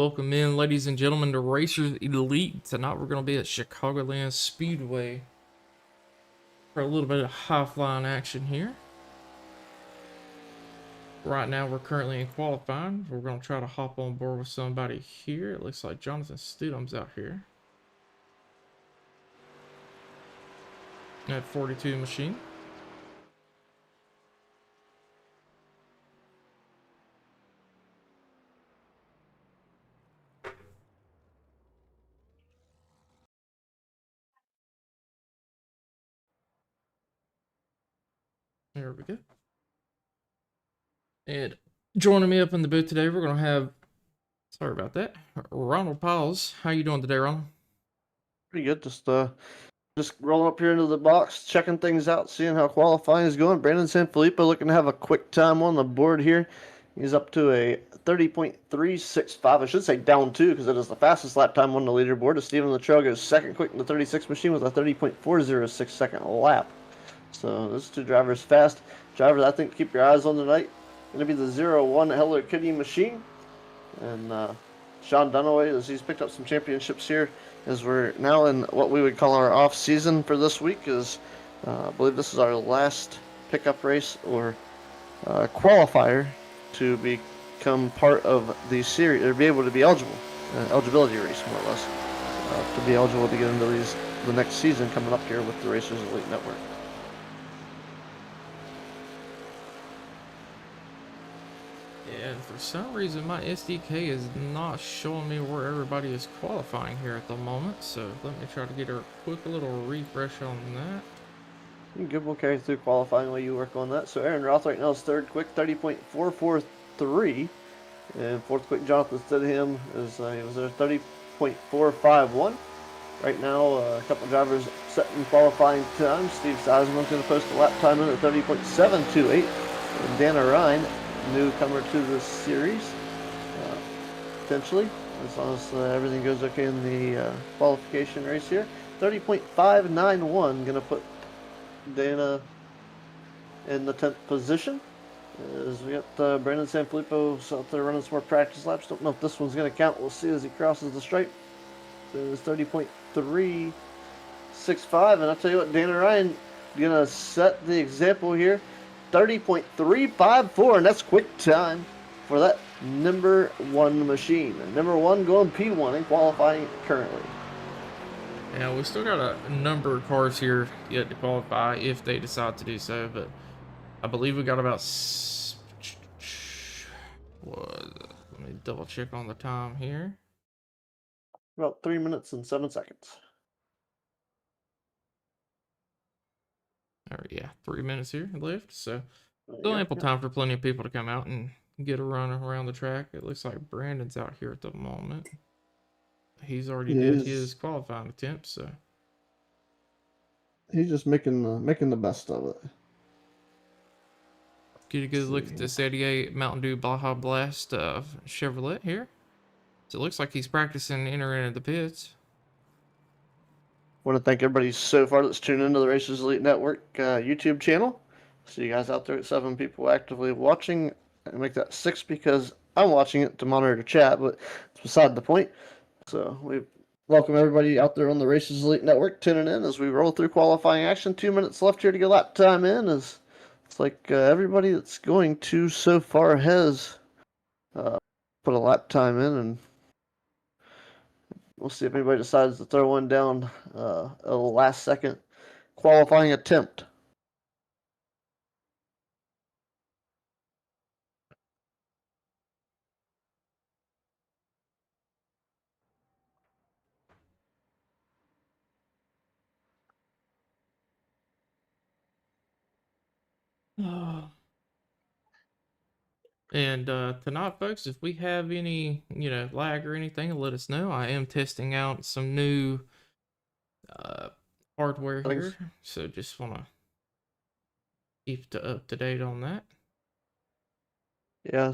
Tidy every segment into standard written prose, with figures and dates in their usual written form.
Welcome in, ladies and gentlemen, to Racers Elite. Tonight we're going to be at Chicagoland Speedway for a little bit of high-flying action here. Right now we're currently in qualifying. We're going to try to hop on board with somebody here. It looks like Jonathan Studham's out here at 42 machine. There we go. And joining me up in the booth today, we're going to have, sorry about that, Ronald Piles. How you doing today, Ronald? Pretty good. Just rolling up here into the box, checking things out, seeing how qualifying is going. Brandon Sanfilippo looking to have a quick time on the board here. He's up to a 30.365. I should say down two because it is the fastest lap time on the leaderboard. As Steven Latrell goes second quick in the 36 machine with a 30.406 second lap. So those two drivers fast. Drivers I think keep your eyes on tonight. Going to be the 01 Hello Kitty machine. And Sean Dunaway, as he's picked up some championships here, as we're now in what we would call our off season for this week. Is I believe this is our last pickup race or qualifier to become part of the series, or be able to be eligible, eligibility race more or less, to be eligible to get into the next season coming up here with the Racers Elite Network. And for some reason my SDK is not showing me where everybody is qualifying here at the moment, so let me try to get a quick little refresh on that. Good, we'll carry through qualifying while you work on that. So Aaron Roth right now is third quick, 30.443, and fourth quick Jonathan Stidham is he was there 30.451. Right now, a couple drivers setting qualifying times. Steve Seisman's going to post a lap time in at 30.728, and Dana Ryan, newcomer to the series, potentially, as long as everything goes okay in the qualification race here. 30.591, going to put Dana in the 10th position. As we got Brandon Sanfilippo out there running some more practice laps. Don't know if this one's going to count. We'll see as he crosses the stripe. So it's 30.365, and I'll tell you what, Dana Ryan going to set the example here. 30.354, and that's quick time for that number one machine. And number one going P1 in qualifying currently. Yeah, we still got a number of cars here yet to qualify if they decide to do so, but I believe we got about let me double check on the time here. About 3 minutes and 7 seconds. Yeah, 3 minutes here left, so still ample time for plenty of people to come out and get a run around the track. It looks like Brandon's out here at the moment. He's already did his qualifying attempt, so he's just making the best of it. Get a good look at this 88 Mountain Dew Baja Blast Chevrolet here. So it looks like he's practicing entering into the pits. Want to thank everybody so far that's tuned into the Racers Elite Network YouTube channel. See you guys out there at 7 people actively watching. I make that 6 because I'm watching it to monitor the chat, but it's beside the point. So we welcome everybody out there on the Racers Elite Network tuning in as we roll through qualifying action. 2 minutes left here to get lap time in. It's like everybody that's going to so far has put a lap time in, and we'll see if anybody decides to throw one down a last second qualifying attempt. And tonight, folks, if we have any, lag or anything, let us know. I am testing out some new hardware here, so just want to keep up to date on that. Yeah,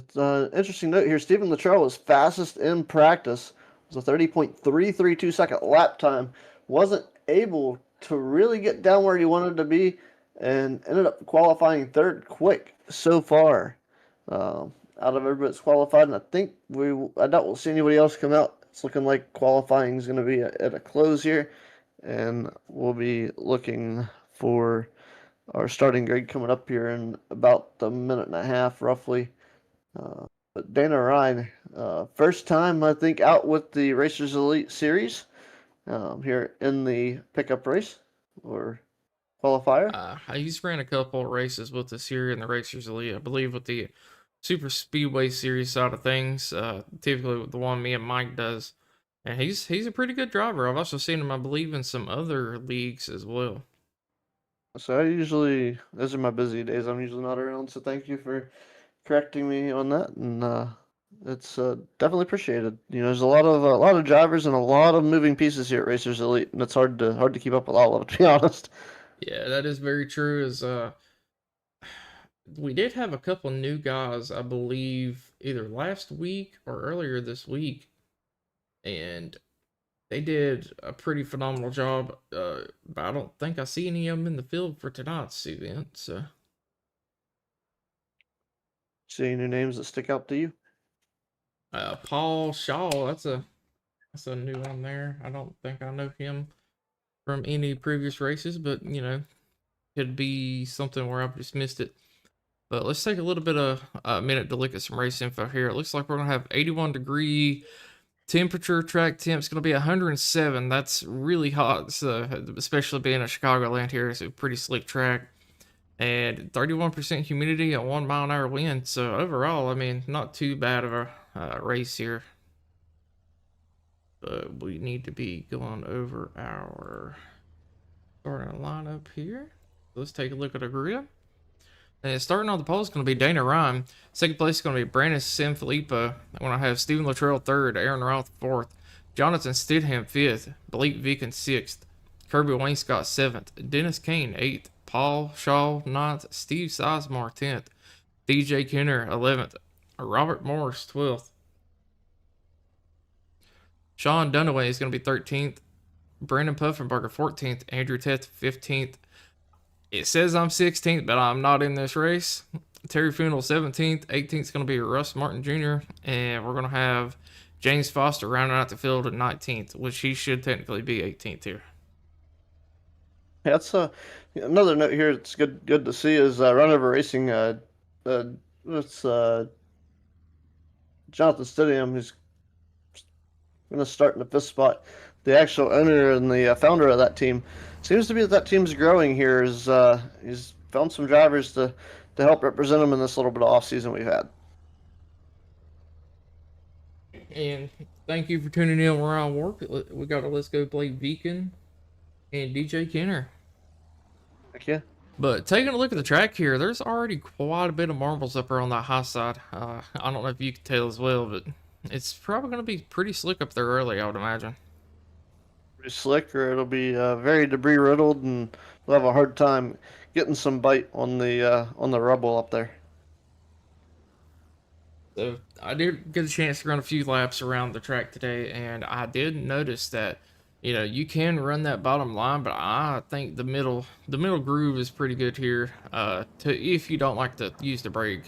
interesting note here. Steven Latrell was fastest in practice. It was a 30.332 second lap time. Wasn't able to really get down where he wanted to be, and ended up qualifying third quick so far out of everybody that's qualified, and I doubt we'll see anybody else come out. It's looking like qualifying is going to be at a close here, and we'll be looking for our starting grid coming up here in about a minute and a half, roughly. But Dana Ryan, first time I think out with the Racers Elite Series here in the pickup race or qualifier. He's ran a couple of races with the Series and the Racers Elite, I believe, with the Super Speedway Series side of things. Typically, with the one me and Mike does, and he's a pretty good driver. I've also seen him, I believe, in some other leagues as well. So those are my busy days. I'm usually not around, so thank you for correcting me on that, and it's definitely appreciated. There's a lot of drivers and a lot of moving pieces here at Racers Elite, and it's hard to keep up with all of it, to be honest. Yeah, that is very true. We did have a couple new guys, I believe, either last week or earlier this week, and they did a pretty phenomenal job. But I don't think I see any of them in the field for tonight's event. So, See any names that stick out to you? Paul Shaw, that's a new one there. I don't think I know him from any previous races, but could be something where I've just missed it. But let's take a little bit of a minute to look at some race info here. It looks like we're gonna have 81-degree temperature. Track temp's gonna be 107. That's really hot, so especially being a Chicagoland here, it's a pretty slick track. And 31% humidity at 1 mile an hour wind. So overall, I mean, not too bad of a race here. But we need to be going over our starting lineup here. Let's take a look at our grid. And starting on the pole is going to be Dana Ryan. Second place is going to be Brandon Sanfilippo. I'm going to have Stephen Luttrell third, Aaron Roth fourth, Jonathan Stidham fifth, Blake Viken sixth, Kirby Wainscott seventh, Dennis Kane eighth, Paul Shaw ninth, Steve Sizemore 10th, DJ Kenner 11th, Robert Morris 12th. Sean Dunaway is going to be 13th, Brandon Puffenberger 14th, Andrew Teth 15th. It says I'm 16th, but I'm not in this race. Terry Funnell 17th, 18th is going to be Russ Martin Jr., and we're going to have James Foster rounding out the field at 19th, which he should technically be 18th here. Yeah, that's another note here. It's good to see is Runover Racing. It's Jonathan Stidham, who's going to start in the fifth spot. The actual owner and the founder of that team seems to be that team's growing here. He's found some drivers to help represent him in this little bit of off season we've had. And thank you for tuning in where I work. We got a Let's Go Blake Viken and DJ Kenner. Heck yeah. But taking a look at the track here, there's already quite a bit of marbles up there on that high side. I don't know if you can tell as well, but it's probably going to be pretty slick up there early, I would imagine. Pretty slick, or it'll be very debris riddled, and we'll have a hard time getting some bite on the rubble up there. So I did get a chance to run a few laps around the track today, and I did notice that you can run that bottom line, but I think the middle groove is pretty good here. If you don't like to use the brake,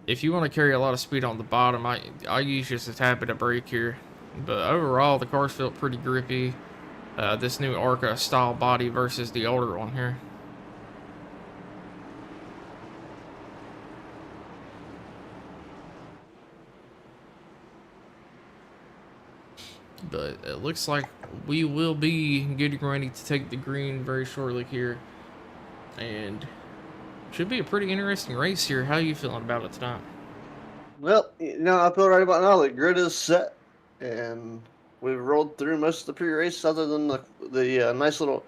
if you want to carry a lot of speed on the bottom, I use just a tad bit of brake here. But overall, the cars felt pretty grippy. This new ARCA style body versus the older one here. But it looks like we will be getting ready to take the green very shortly here. And should be a pretty interesting race here. How are you feeling about it tonight? Well, I feel right about now. The grid is set, and we've rolled through most of the pre-race other than the nice little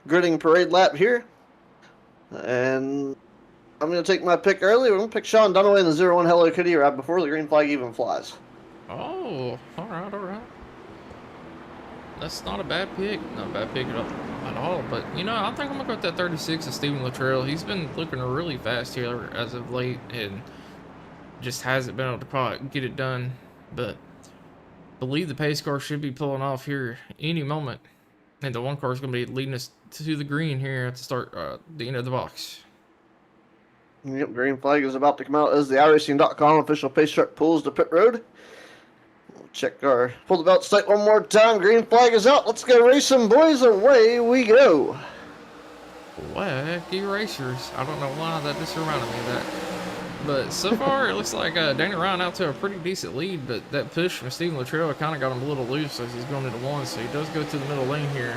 gridding parade lap here. And I'm going to take my pick early. We're going to pick Sean Dunaway in the 0-1 Hello Kitty right before the green flag even flies. Oh, all right. That's not a bad pick. Not a bad pick at all. But, I think I'm going to go with that 36 of Stephen Luttrell. He's been looking really fast here as of late and just hasn't been able to quite get it done. But I believe the pace car should be pulling off here any moment. And the one car is going to be leading us to the green here at the start, the end of the box. Yep, green flag is about to come out as the iRacing.com official pace truck pulls to pit road. We'll check our pull the belt sight one more time. Green flag is out. Let's go racing, boys. Away we go. Wacky racers. I don't know why that just reminded me of that. But so far, it looks like Danny Ryan out to a pretty decent lead, but that push from Steven Luttrell kind of got him a little loose as he's going into one, so he does go to the middle lane here.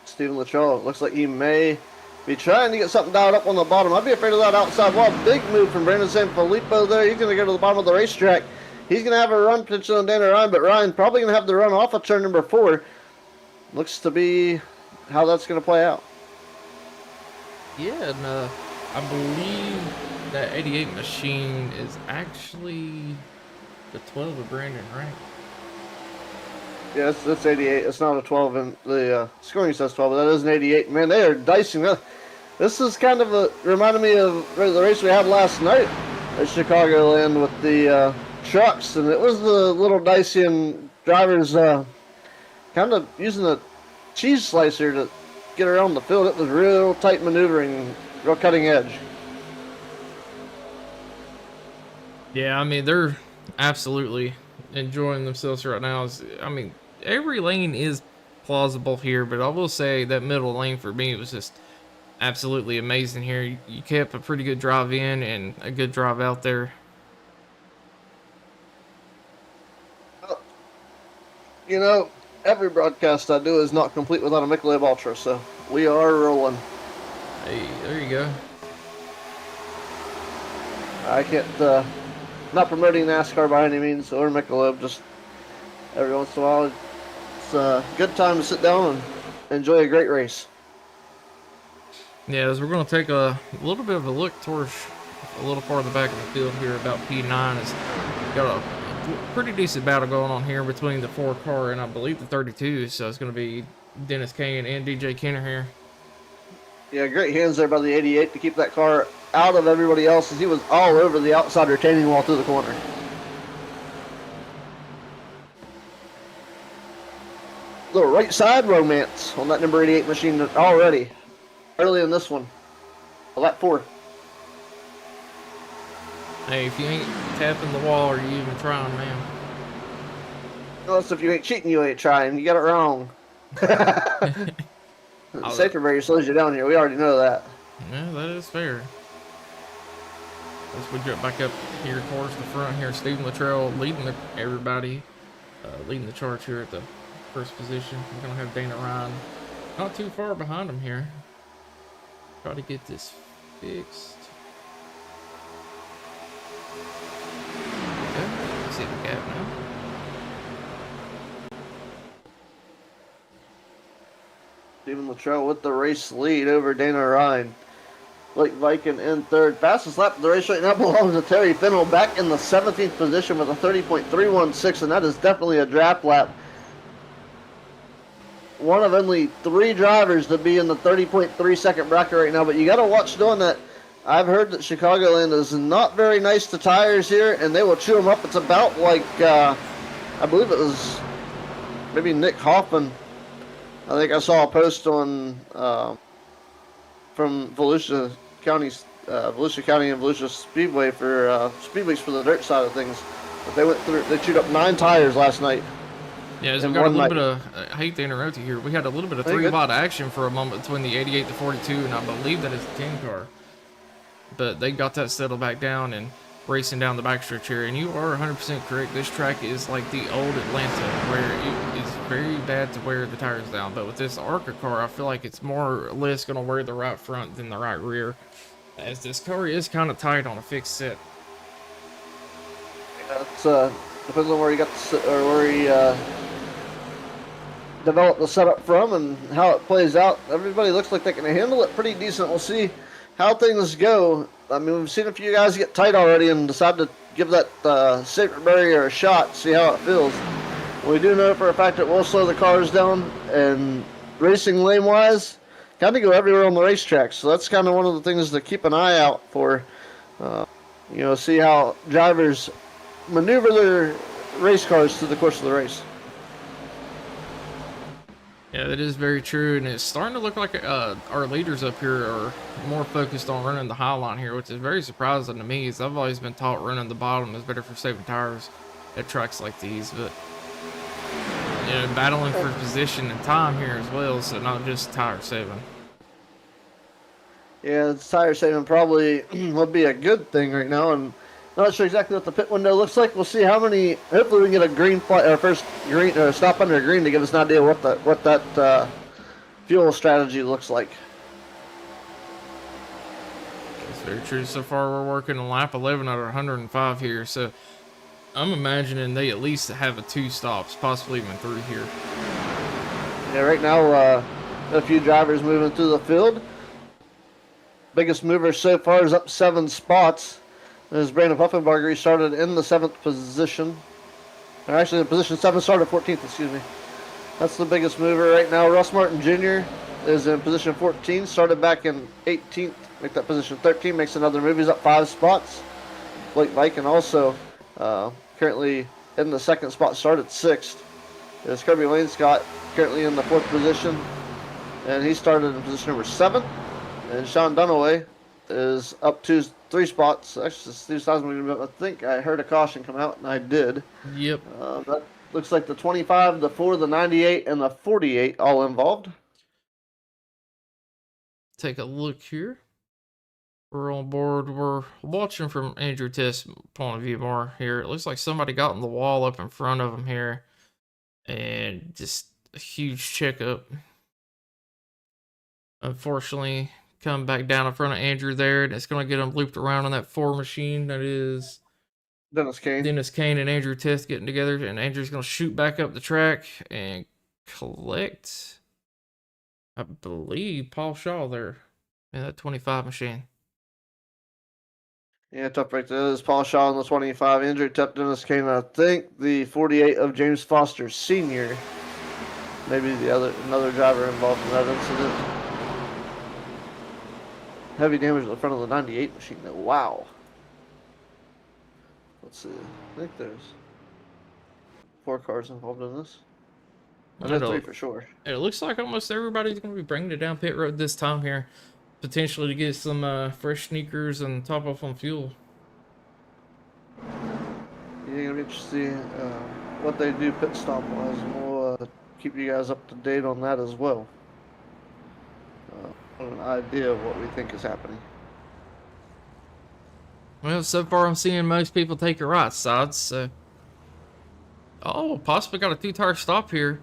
Steven Luttrell, looks like he may be trying to get something dialed up on the bottom. I'd be afraid of that outside wall. Big move from Brandon Sanfilippo there. He's going to go to the bottom of the racetrack. He's going to have a run potential on Danny Ryan, but Ryan probably going to have to run off of turn number 4. Looks to be how that's going to play out. Yeah, and I believe that 88 machine is actually the 12 of Brandon, right? Yeah, it's 88. It's not a 12, and the scoring says 12, but that is an 88. Man, they are dicing. This is kind of reminded me of the race we had last night at Chicagoland with the trucks, and it was the little dicey and drivers kind of using a cheese slicer to get around the field. It was real tight maneuvering, real cutting edge. Yeah, I mean, they're absolutely enjoying themselves right now. I mean, every lane is plausible here, but I will say that middle lane for me was just absolutely amazing here. You kept a pretty good drive in and a good drive out there. You know, every broadcast I do is not complete without a Michelob Ultra, so we are rolling. Hey, there you go. I can't, not promoting NASCAR by any means, or Michelob, just every once in a while. It's a good time to sit down and enjoy a great race. Yeah, as we're going to take a little bit of a look towards a little farther back in the field here about P9. It's got a pretty decent battle going on here between the 4 car and I believe the 32, so it's going to be Dennis Kane and DJ Kenner here. Yeah, great hands there by the 88 to keep that car out of everybody else as he was all over the outside retaining wall through the corner. Little right side romance on that number 88 machine already. Early in this one. Lap 4. Hey, if you ain't tapping the wall, are you even trying, man? Unless if you ain't cheating, you ain't trying. You got it wrong. Safer barrier slows you down here. We already know that. Yeah, that is fair. As we jump back up here towards the front here, Steven Luttrell leading everybody, leading the charge here at the first position. We're going to have Dana Ryan not too far behind him here. Try to get this fixed. Okay, see the gap now. Steven Luttrell with the race lead over Dana Ryan. Blake Viken in third. Fastest lap of the race right now belongs to Terry Fennell, back in the 17th position with a 30.316, and that is definitely a draft lap. One of only 3 drivers to be in the 30.3 second bracket right now, but you got to watch doing that. I've heard that Chicagoland is not very nice to tires here, and they will chew them up. It's about like, I believe it was maybe Nick Hoffman. I think I saw a post on from Volusia County and Volusia Speedway for Speedways for the dirt side of things. But they chewed up 9 tires last night. Yeah, as we got a little bit of, I hate to interrupt you here, we had a little bit of 3-wide action for a moment between the 88 to 42, and I believe that is the 10 car. But they got that settled back down and racing down the backstretch here. And you are 100% correct. This track is like the old Atlanta, where it is very bad to wear the tires down. But with this ARCA car, I feel like it's more or less going to wear the right front than the right rear, as this car is kind of tight on a fixed set. Yeah, it's depends on where you got where you developed the setup from and how it plays out. Everybody looks like they can handle it pretty decent. We'll see how things go. I mean, we've seen a few guys get tight already and decide to give that safety barrier a shot, see how it feels. We do know for a fact it will slow the cars down, and racing lane-wise, kind of go everywhere on the racetrack. So that's kind of one of the things to keep an eye out for. See how drivers maneuver their race cars through the course of the race. Yeah, that is very true, and it's starting to look like our leaders up here are more focused on running the high line here, which is very surprising to me, as I've always been taught running the bottom is better for saving tires at tracks like these, but you know, battling for position and time here as well, so not just tire saving. Yeah, it's tire saving probably would be a good thing right now, and not sure exactly what the pit window looks like. We'll see how many. Hopefully, we can get a green flag, or first green, or stop under green to give us an idea what that fuel strategy looks like. That's very true. So far, we're working on lap 11 out of 105 here, so I'm imagining they at least have 2 stops, possibly even 3 here. Yeah, right now, a few drivers moving through the field. Biggest mover so far is up 7 spots. As Brandon Puffenbarger started in the 7th position. Or actually, in position 7, started 14th, excuse me. That's the biggest mover right now. Russ Martin Jr. is in position 14, started back in 18th, make that position 13, makes another move. He's up 5 spots. Blake Viken also currently in the 2nd spot, started 6th. There's Kirby Lane Scott currently in the 4th position, and he started in position number 7. And Sean Dunaway is up 3 spots. Actually, Steve Seisman, I think I heard a caution come out, and I did. Yep. That looks like the 25, the 4, the 98, and the 48 all involved. Take a look here. We're on board. We're watching from Andrew Test's point of view more here. It looks like somebody got in the wall up in front of him here. And just a huge checkup. Unfortunately, come back down in front of Andrew there, and it's going to get him looped around on that 4 machine. That is Dennis Kane and Andrew Test getting together, and Andrew's going to shoot back up the track and collect, I believe, Paul Shaw there in that 25 machine. Yeah, top right there is Paul Shaw on the 25. Andrew Tep, Dennis Kane, I think the 48 of James Foster Sr. Maybe another driver involved in that incident. Heavy damage to the front of the 98 machine. Wow. Let's see. I think there's 4 cars involved in this. I know 3 for sure. It looks like almost everybody's going to be bringing it down pit road this time here, potentially to get some fresh sneakers and top off on fuel. Yeah, it'll be interesting what they do pit stop wise, and we'll keep you guys up to date on that as well. An idea of what we think is happening. Well, so far I'm seeing most people take the right side, so... Oh, possibly got a 2-tire stop here.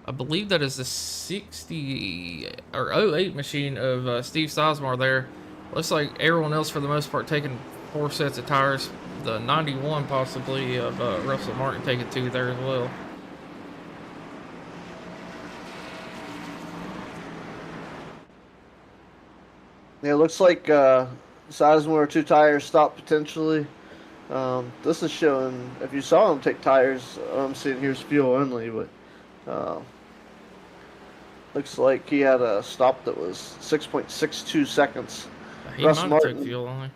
I believe that is the 60 or 08 machine of Steve Sizemore there. Looks like everyone else for the most part taking 4 sets of tires. The 91 possibly of Russell Martin taking 2 there as well. Yeah, it looks like Sizemore 2 tires stop potentially. This is showing, if you saw him take tires, I'm seeing here's fuel only, but looks like he had a stop that was 6.62 seconds. He might have took fuel only.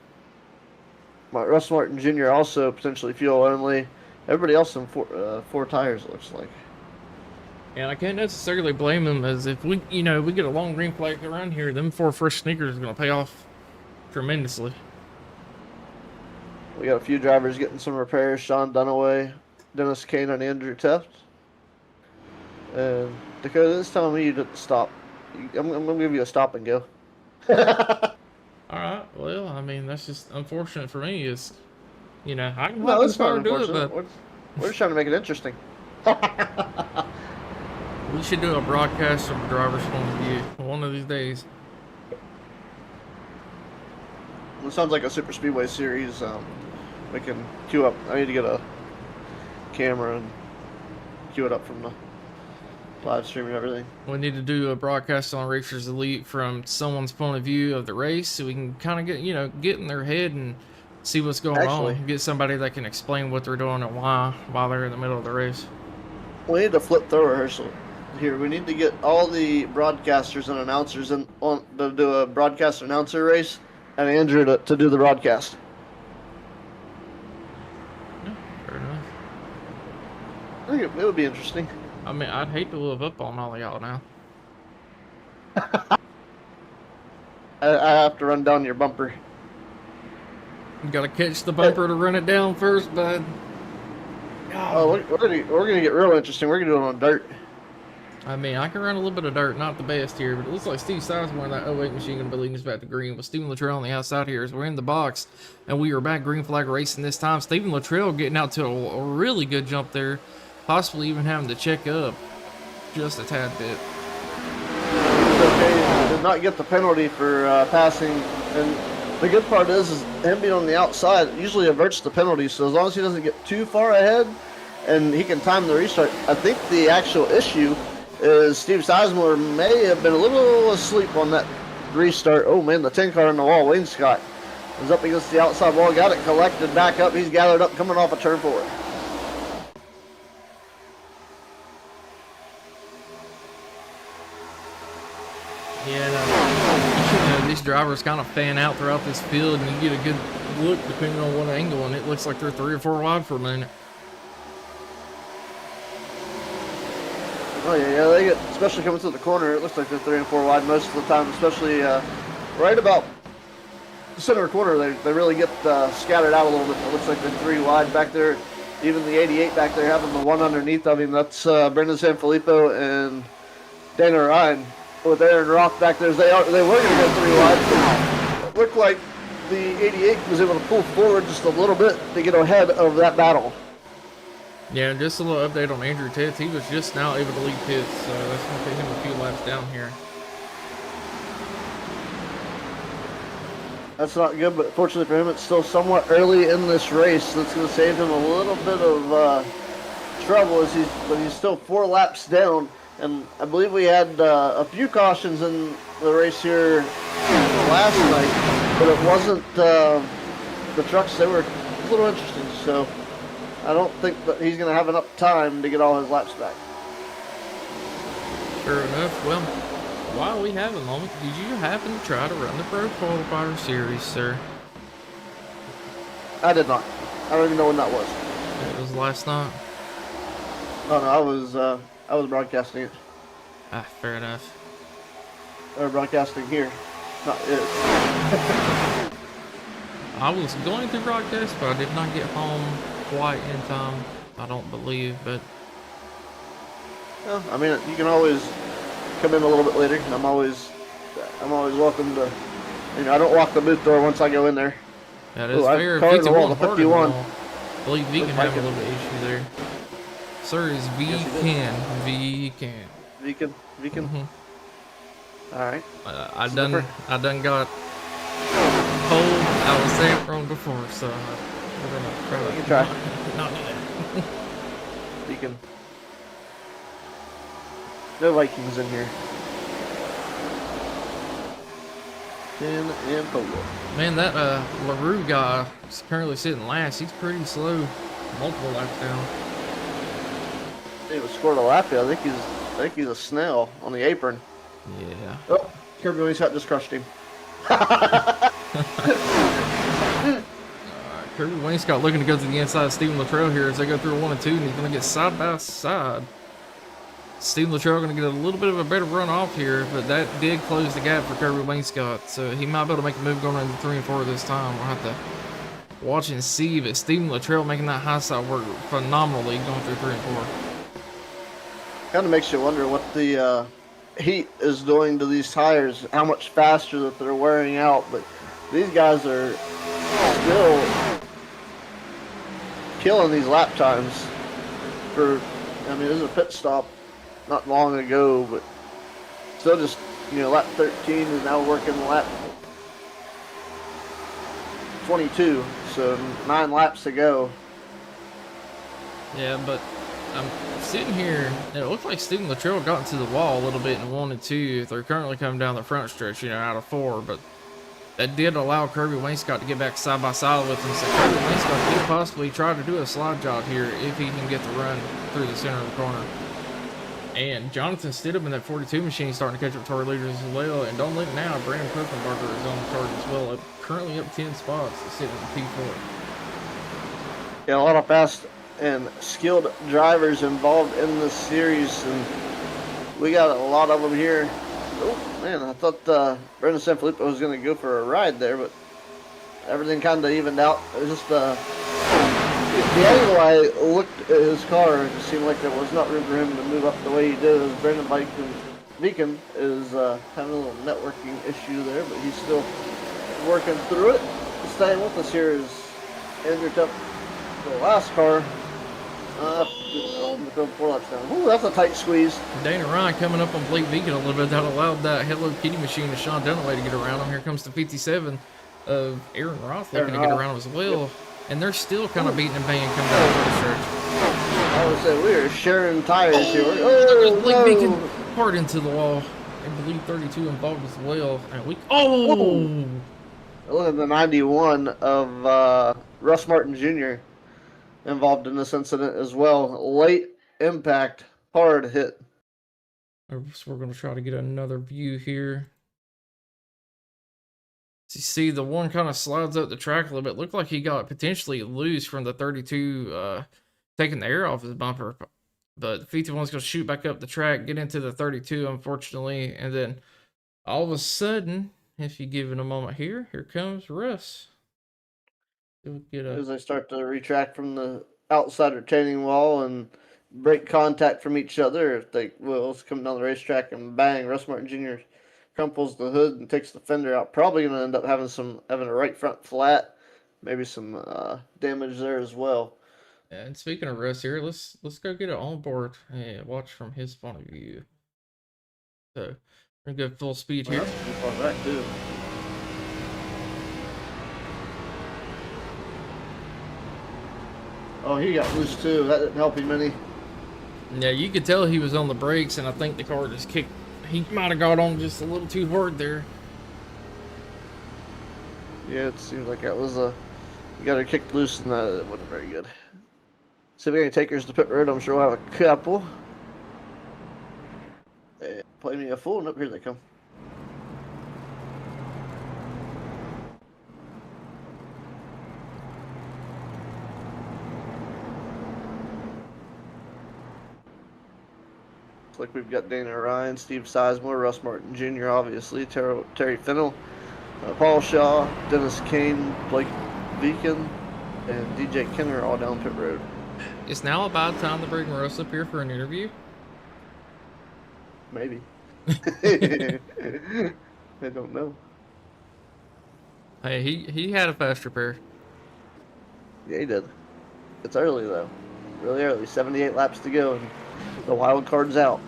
Russ Martin Jr. also potentially fuel only. Everybody else in 4 tires, it looks like. And I can't necessarily blame him, as if we get a long green flag around here, them 4 fresh sneakers are going to pay off tremendously. We got a few drivers getting some repairs. Sean Dunaway, Dennis Kane, and Andrew Teft. And Dakota, this telling me you didn't stop. I'm going to give you a stop and go. Alright, well, I mean, that's just unfortunate for me. Is I can no, it's not do it, but we're just trying to make it interesting. We should do a broadcast from the driver's point of view one of these days. It sounds like a Super Speedway series. We can queue up. I need to get a camera and queue it up from the live stream and everything. We need to do a broadcast on Racers Elite from someone's point of view of the race, so we can kind of get in their head and see what's going on. Get somebody that can explain what they're doing and why while they're in the middle of the race. We need to flip throw rehearsal here. We need to get all the broadcasters and announcers to do a broadcast announcer race, and Andrew to do the broadcast. Yeah, fair enough. I think it would be interesting. I mean, I'd hate to live up on all of y'all now. I have to run down your bumper. You gotta catch the bumper to run it down first, bud. Oh, we're gonna get real interesting. We're gonna do it on dirt. I mean, I can run a little bit of dirt, not the best here, but it looks like Steve Sizemore in that 08 machine gonna be leading us back to green with Stephen Luttrell on the outside here as we're in the box, and we are back green flag racing this time. Stephen Luttrell getting out to a really good jump there, possibly even having to check up just a tad bit. Okay, did not get the penalty for passing, and the good part is him being on the outside usually averts the penalty. So as long as he doesn't get too far ahead, and he can time the restart. I think the actual issue is Steve Sizemore may have been a little asleep on that restart. Oh man, the 10 car on the wall. Wayne Scott is up against the outside wall, got it collected back up. He's gathered up, coming off a turn 4. Yeah, these drivers kind of fan out throughout this field, and you get a good look depending on what angle, and it looks like they're 3 or 4 wide for a minute. Oh yeah, they get, especially coming to the corner, it looks like they're 3 and 4 wide most of the time, especially right about the center corner. They really get scattered out a little bit. It looks like they're 3 wide back there. Even the 88 back there having the one underneath of him. That's Brendan Sanfilippo and Dana Ryan. With Aaron Roth back there, they were going to go 3 wide. It looked like the 88 was able to pull forward just a little bit to get ahead of that battle. Yeah, just a little update on Andrew Titz. He was just now able to lead pits, so that's going to take him a few laps down here. That's not good, but fortunately for him, it's still somewhat early in this race. That's going to save him a little bit of trouble, but he's still 4 laps down. And I believe we had a few cautions in the race here last night, but it wasn't the trucks. They were a little interesting, so I don't think that he's going to have enough time to get all his laps back. Fair enough. Well, while we have a moment, did you happen to try to run the Pro Qualifier Series, sir? I did not. I don't even know when that was. It was last night? Oh, no, I was broadcasting it. Ah, fair enough. Or broadcasting here. Not it. I was going to broadcast, but I did not get home quite in time, I don't believe, but... Well, I mean, you can always come in a little bit later. I'm always welcome to... You know, I don't lock the booth door once I go in there. That is fair. 51, 51. I believe V can have a little bit of issue there. Sir, is V can. V can. V can. V can. All right. I done got told I was saying it wrong before, so we're gonna try not do that. V can. No Vikings in here. 10 and 4. Man, that LaRue guy is currently sitting last. He's pretty slow. Multiple laps down. He was scored a lap. I think he's a snail on the apron. Yeah. Oh, Kirby Wayne-Scott just crushed him. Kirby Wayne-Scott looking to go to the inside of Stephen Luttrell here as they go through 1 and 2, and he's going to get side by side. Stephen Luttrell going to get a little bit of a better run off here, but that did close the gap for Kirby Wayne-Scott, so he might be able to make a move going into 3 and 4 this time. We'll have to watch and see, but Stephen Luttrell making that high side work phenomenally going through 3 and 4. Kind of makes you wonder what the heat is doing to these tires, how much faster that they're wearing out, but these guys are still killing these lap times. I mean, there's a pit stop not long ago, but still just, you know, lap 13 is now working lap 22, so 9 laps to go. Yeah, but I'm sitting here, and it looks like Stephen Luttrell got into the wall a little bit in 1 and 2. They're currently coming down the front stretch, you know, out of 4, but that did allow Kirby Wayne-Scott to get back side by side with him. So Kirby Wayne-Scott could possibly try to do a slide job here if he can get the run through the center of the corner. And Jonathan Stidham in that 42 machine starting to catch up to our leaders as well. And don't look now, Brandon Kuffenbarger is on the charge as well, currently up 10 spots, sitting in P4. Yeah, a lot of fast and skilled drivers involved in this series, and we got a lot of them here Oh man, I thought Brendan Sanfilippo was going to go for a ride there, but everything kind of evened out. It was just the angle I looked at his car, it just seemed like there was not room for him to move up the way he did. As Brendan Beacon is having a little networking issue there, but he's still working through it. Staying with us here is Andrew Tuck, the last car. Go 4 laps down. Ooh, that's a tight squeeze. Dana Ryan coming up on Blake Beacon a little bit. That allowed that Hello Kitty machine of Sean Dunaway to get around him. Here comes the 57 of Aaron Roth looking to get around him as well. Yep. And they're still kind of beating and banging coming down the stretch. I would say we are sharing tires here. Oh, Blake Beacon hard into the wall. I believe 32 involved as well. And we Look at the 91 of Russ Martin Jr. involved in this incident as well. Late impact, hard hit. So we're going to try to get another view here. So you see the one kind of slides up the track a little bit. Looked like he got potentially loose from the 32 taking the air off his bumper. But the 51's going to shoot back up the track, get into the 32, unfortunately. And then all of a sudden, if you give it a moment here comes Russ. As they start to retract from the outside retaining wall and break contact from each other, if they will come down the racetrack and bang, Russ Martin Jr. crumples the hood and takes the fender out. Probably going to end up having a right front flat, maybe some damage there as well. And speaking of Russ here, let's go get it on board and watch from his point of view. So we're gonna go full speed here. Back too. Oh, he got loose too. That didn't help him any. Yeah, you could tell he was on the brakes, and I think the car just kicked. He might have got on just a little too hard there. Yeah, it seems like that was you got her kicked loose, and that wasn't very good. See if we got any takers to pit road. I'm sure we'll have a couple. Hey, play me a full, and up here they come. Looks like we've got Dana Ryan, Steve Sizemore, Russ Martin Jr., obviously, Terry Fennell, Paul Shaw, Dennis Kane, Blake Beacon, and DJ Kenner all down pit road. It's now about time to bring Russ up here for an interview. Maybe. I don't know. Hey, he had a fast repair. Yeah, he did. It's early though, really early. 78 laps to go, and the wild card's out.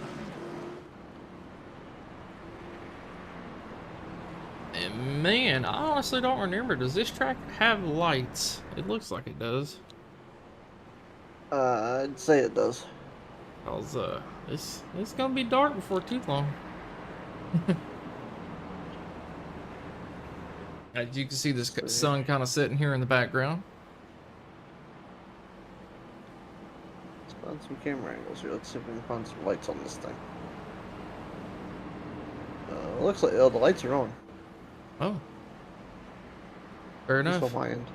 And man, I honestly don't remember. Does this track have lights? It looks like it does. I'd say it does. Cause it's gonna be dark before too long. As you can see, this sun kind of sitting here in the background. Let's find some camera angles here. Let's see if we can find some lights on this thing. Looks like the lights are on. Oh, fair enough. On my end.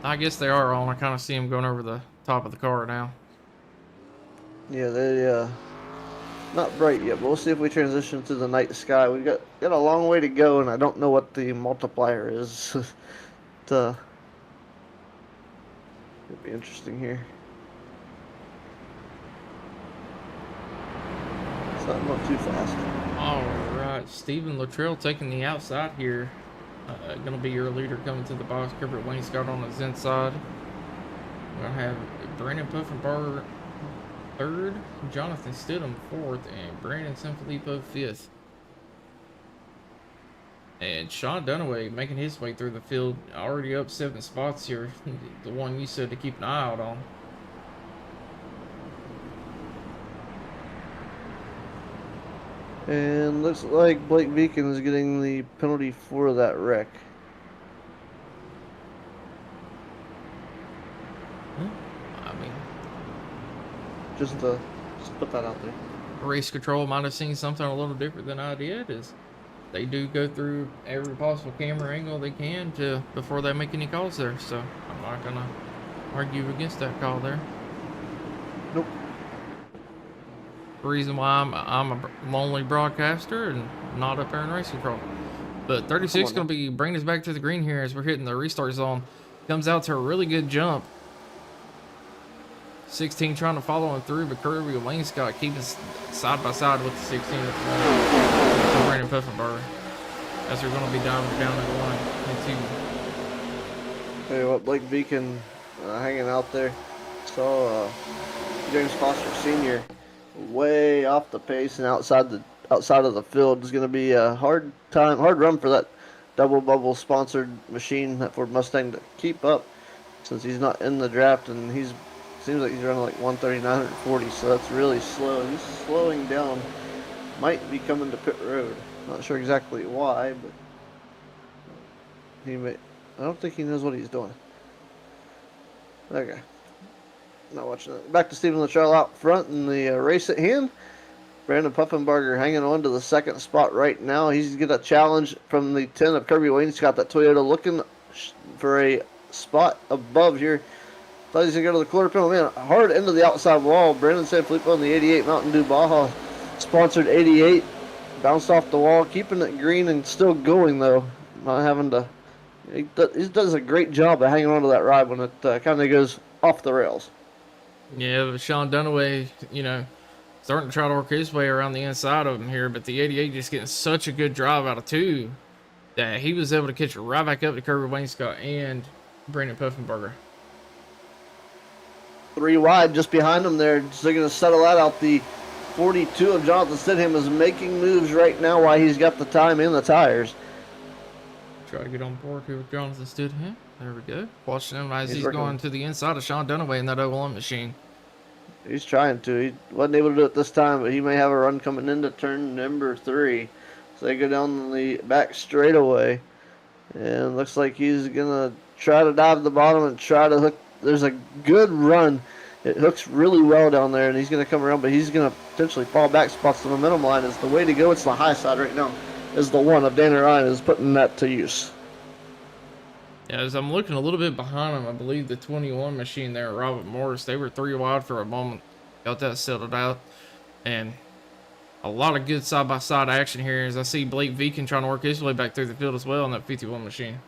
I guess they are on. I kind of see them going over the top of the car now. Yeah, they not bright yet, but we'll see if we transition to the night sky. We've got a long way to go, and I don't know what the multiplier is. It'll be interesting here. It's not going too fast. All right, Stephen Luttrell taking the outside here. Going to be your leader coming to the box. Herbert Wainscott on his inside. We're going to have Brandon Puffenbarger third, Jonathan Stidham fourth, and Brandon Sanfilippo fifth. And Sean Dunaway making his way through the field, already up 7 spots here. The one you said to keep an eye out on. And looks like Blake Beacon is getting the penalty for that wreck. I mean, just put that out there. Race control might have seen something a little different than I did. Is they do go through every possible camera angle they can before they make any calls there. So I'm not gonna argue against that call there. Nope. The reason why I'm a lonely broadcaster and not up there in racing control. But 36 going to be bringing us back to the green here as we're hitting the restart zone. Comes out to a really good jump. 16 trying to follow him through, but Kirby and Wayne Scott keeping side by side with the 16 at the moment. So Brandon Puffenberger as they're going to be diving down at 1 and 2. Tell you what, Blake Beacon hanging out there. Saw James Foster Sr. way off the pace and outside of the field. Is going to be a hard run for that double bubble sponsored machine, that Ford Mustang, to keep up, since he's not in the draft, and seems like he's running like 139, 140, so that's really slow. He's slowing down. Might be coming to pit road. Not sure exactly why, but I don't think he knows what he's doing. Okay. Not watching that. Back to Stephen Luttrell out front in the race at hand. Brandon Puffenberger hanging on to the second spot right now. He's got a challenge from the 10 of Kirby Wainscott, that Toyota, looking for a spot above here. Thought he's going to go to the quarter panel. Man, hard into the outside wall. Brandon Sanfilippo on the 88 Mountain Dew Baja sponsored 88. Bounced off the wall, keeping it green and still going, though. Not having to... He does a great job of hanging on to that ride when it kind of goes off the rails. Yeah, but Sean Dunaway, starting to try to work his way around the inside of him here, but the 88 just getting such a good drive out of 2 that he was able to catch it right back up to Kirby Wainscott and Brandon Puffenberger. 3 wide just behind him there. So they're going to settle that out. The 42 of Jonathan Stidham is making moves right now while he's got the time in the tires. Try to get on board here with Jonathan Stidham. There we go. Watching him as he's going to the inside of Sean Dunaway in that 01 machine. He's trying to. He wasn't able to do it this time, but he may have a run coming into turn number 3. So they go down the back straightaway. And looks like he's going to try to dive the bottom and try to hook. There's a good run. It hooks really well down there, and he's going to come around, but he's going to potentially fall back spots. The momentum line is the way to go. It's the high side right now. Is the one of Dana Ryan is putting that to use. Yeah, as I'm looking a little bit behind him, I believe the 21 machine there, Robert Morris, they were 3 wide for a moment. Got that settled out. And a lot of good side-by-side action here as I see Blake Beacon trying to work his way back through the field as well in that 51 machine.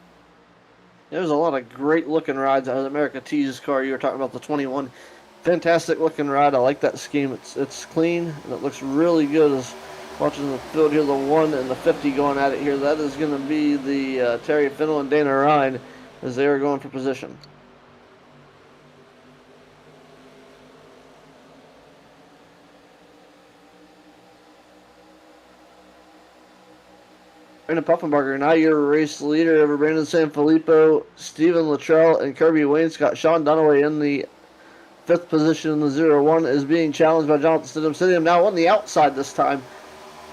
There's a lot of great looking rides out of America T's car. You were talking about the 21. Fantastic looking ride. I like that scheme. It's clean and it looks really good. As watching the field here, the 1 and the 50 going at it here. That is going to be the Terry Fennell and Dana Ryan as they are going for position. Brandon Puffenberger, now your race leader over Brandon Sanfilippo, Stephen Luttrell, and Kirby Wainscott. Sean Dunaway in the 5th position in the 0-1 is being challenged by Jonathan Stidham. Stidham now on the outside this time.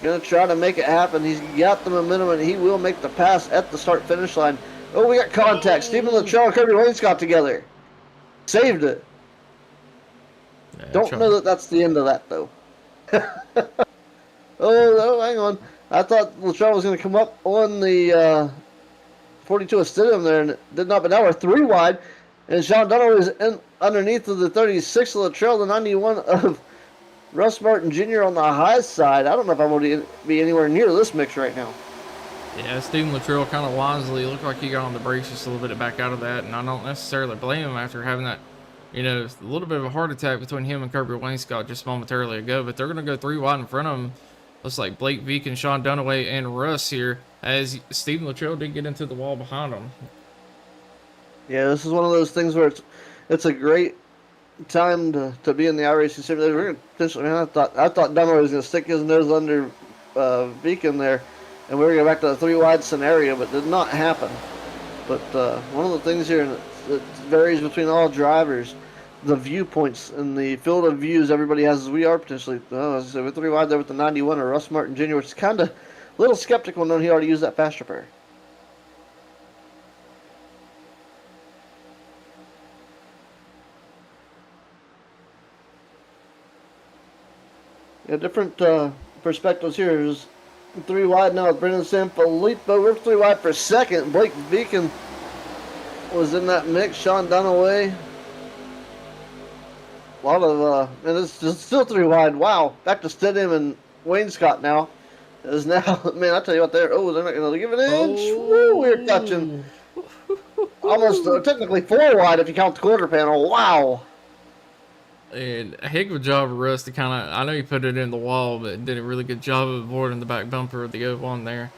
Going to try to make it happen. He's got the momentum, and he will make the pass at the start-finish line. Oh, we got contact. Stephen Luttrell and Kirby Wainscott together. Saved it. Yeah, don't know that that's the end of that, though. Oh, no, hang on. I thought Luttrell was going to come up on the 42 of Stidham there, and it did not. But now we're 3 wide, and Sean Dunaway is underneath of the 36 of Luttrell, the 91 of Russ Martin Jr. on the high side. I don't know if I'm going to be anywhere near this mix right now. Yeah, Stephen Luttrell kind of wisely looked like he got on the brakes just a little bit to back out of that, and I don't necessarily blame him after having that, a little bit of a heart attack between him and Kirby Wainscott just momentarily ago. But they're going to go 3 wide in front of him. Looks like Blake Beacon, Sean Dunaway, and Russ here, as Stephen Luttrell did get into the wall behind him. Yeah, this is one of those things where it's a great time to be in the iRacing simulator. We're gonna potentially, I thought Dunaway was going to stick his nose under Beacon there, and we were going to go back to the 3 wide scenario, but did not happen. But one of the things here, and it varies between all drivers, the viewpoints and the field of views everybody has, as we are potentially, as I said, we're 3 wide there with the 91 or Russ Martin Jr., which is kind of a little skeptical knowing he already used that fast repair. Yeah, different perspectives here. There's 3 wide now with Brandon Sanfilippo. We're 3 wide for second. Blake Beacon was in that mix. Sean Dunaway A lot of, and it's just still 3 wide. Wow. Back to Stidham and Wayne Scott now. Is now, man, I tell you what, they're not going to give an inch. Woo, we're touching. Oh. Almost technically 4 wide if you count the quarter panel. Wow. And a heck of a job of Russ to kind of, I know he put it in the wall, but did a really good job of avoiding the back bumper of the O1 there.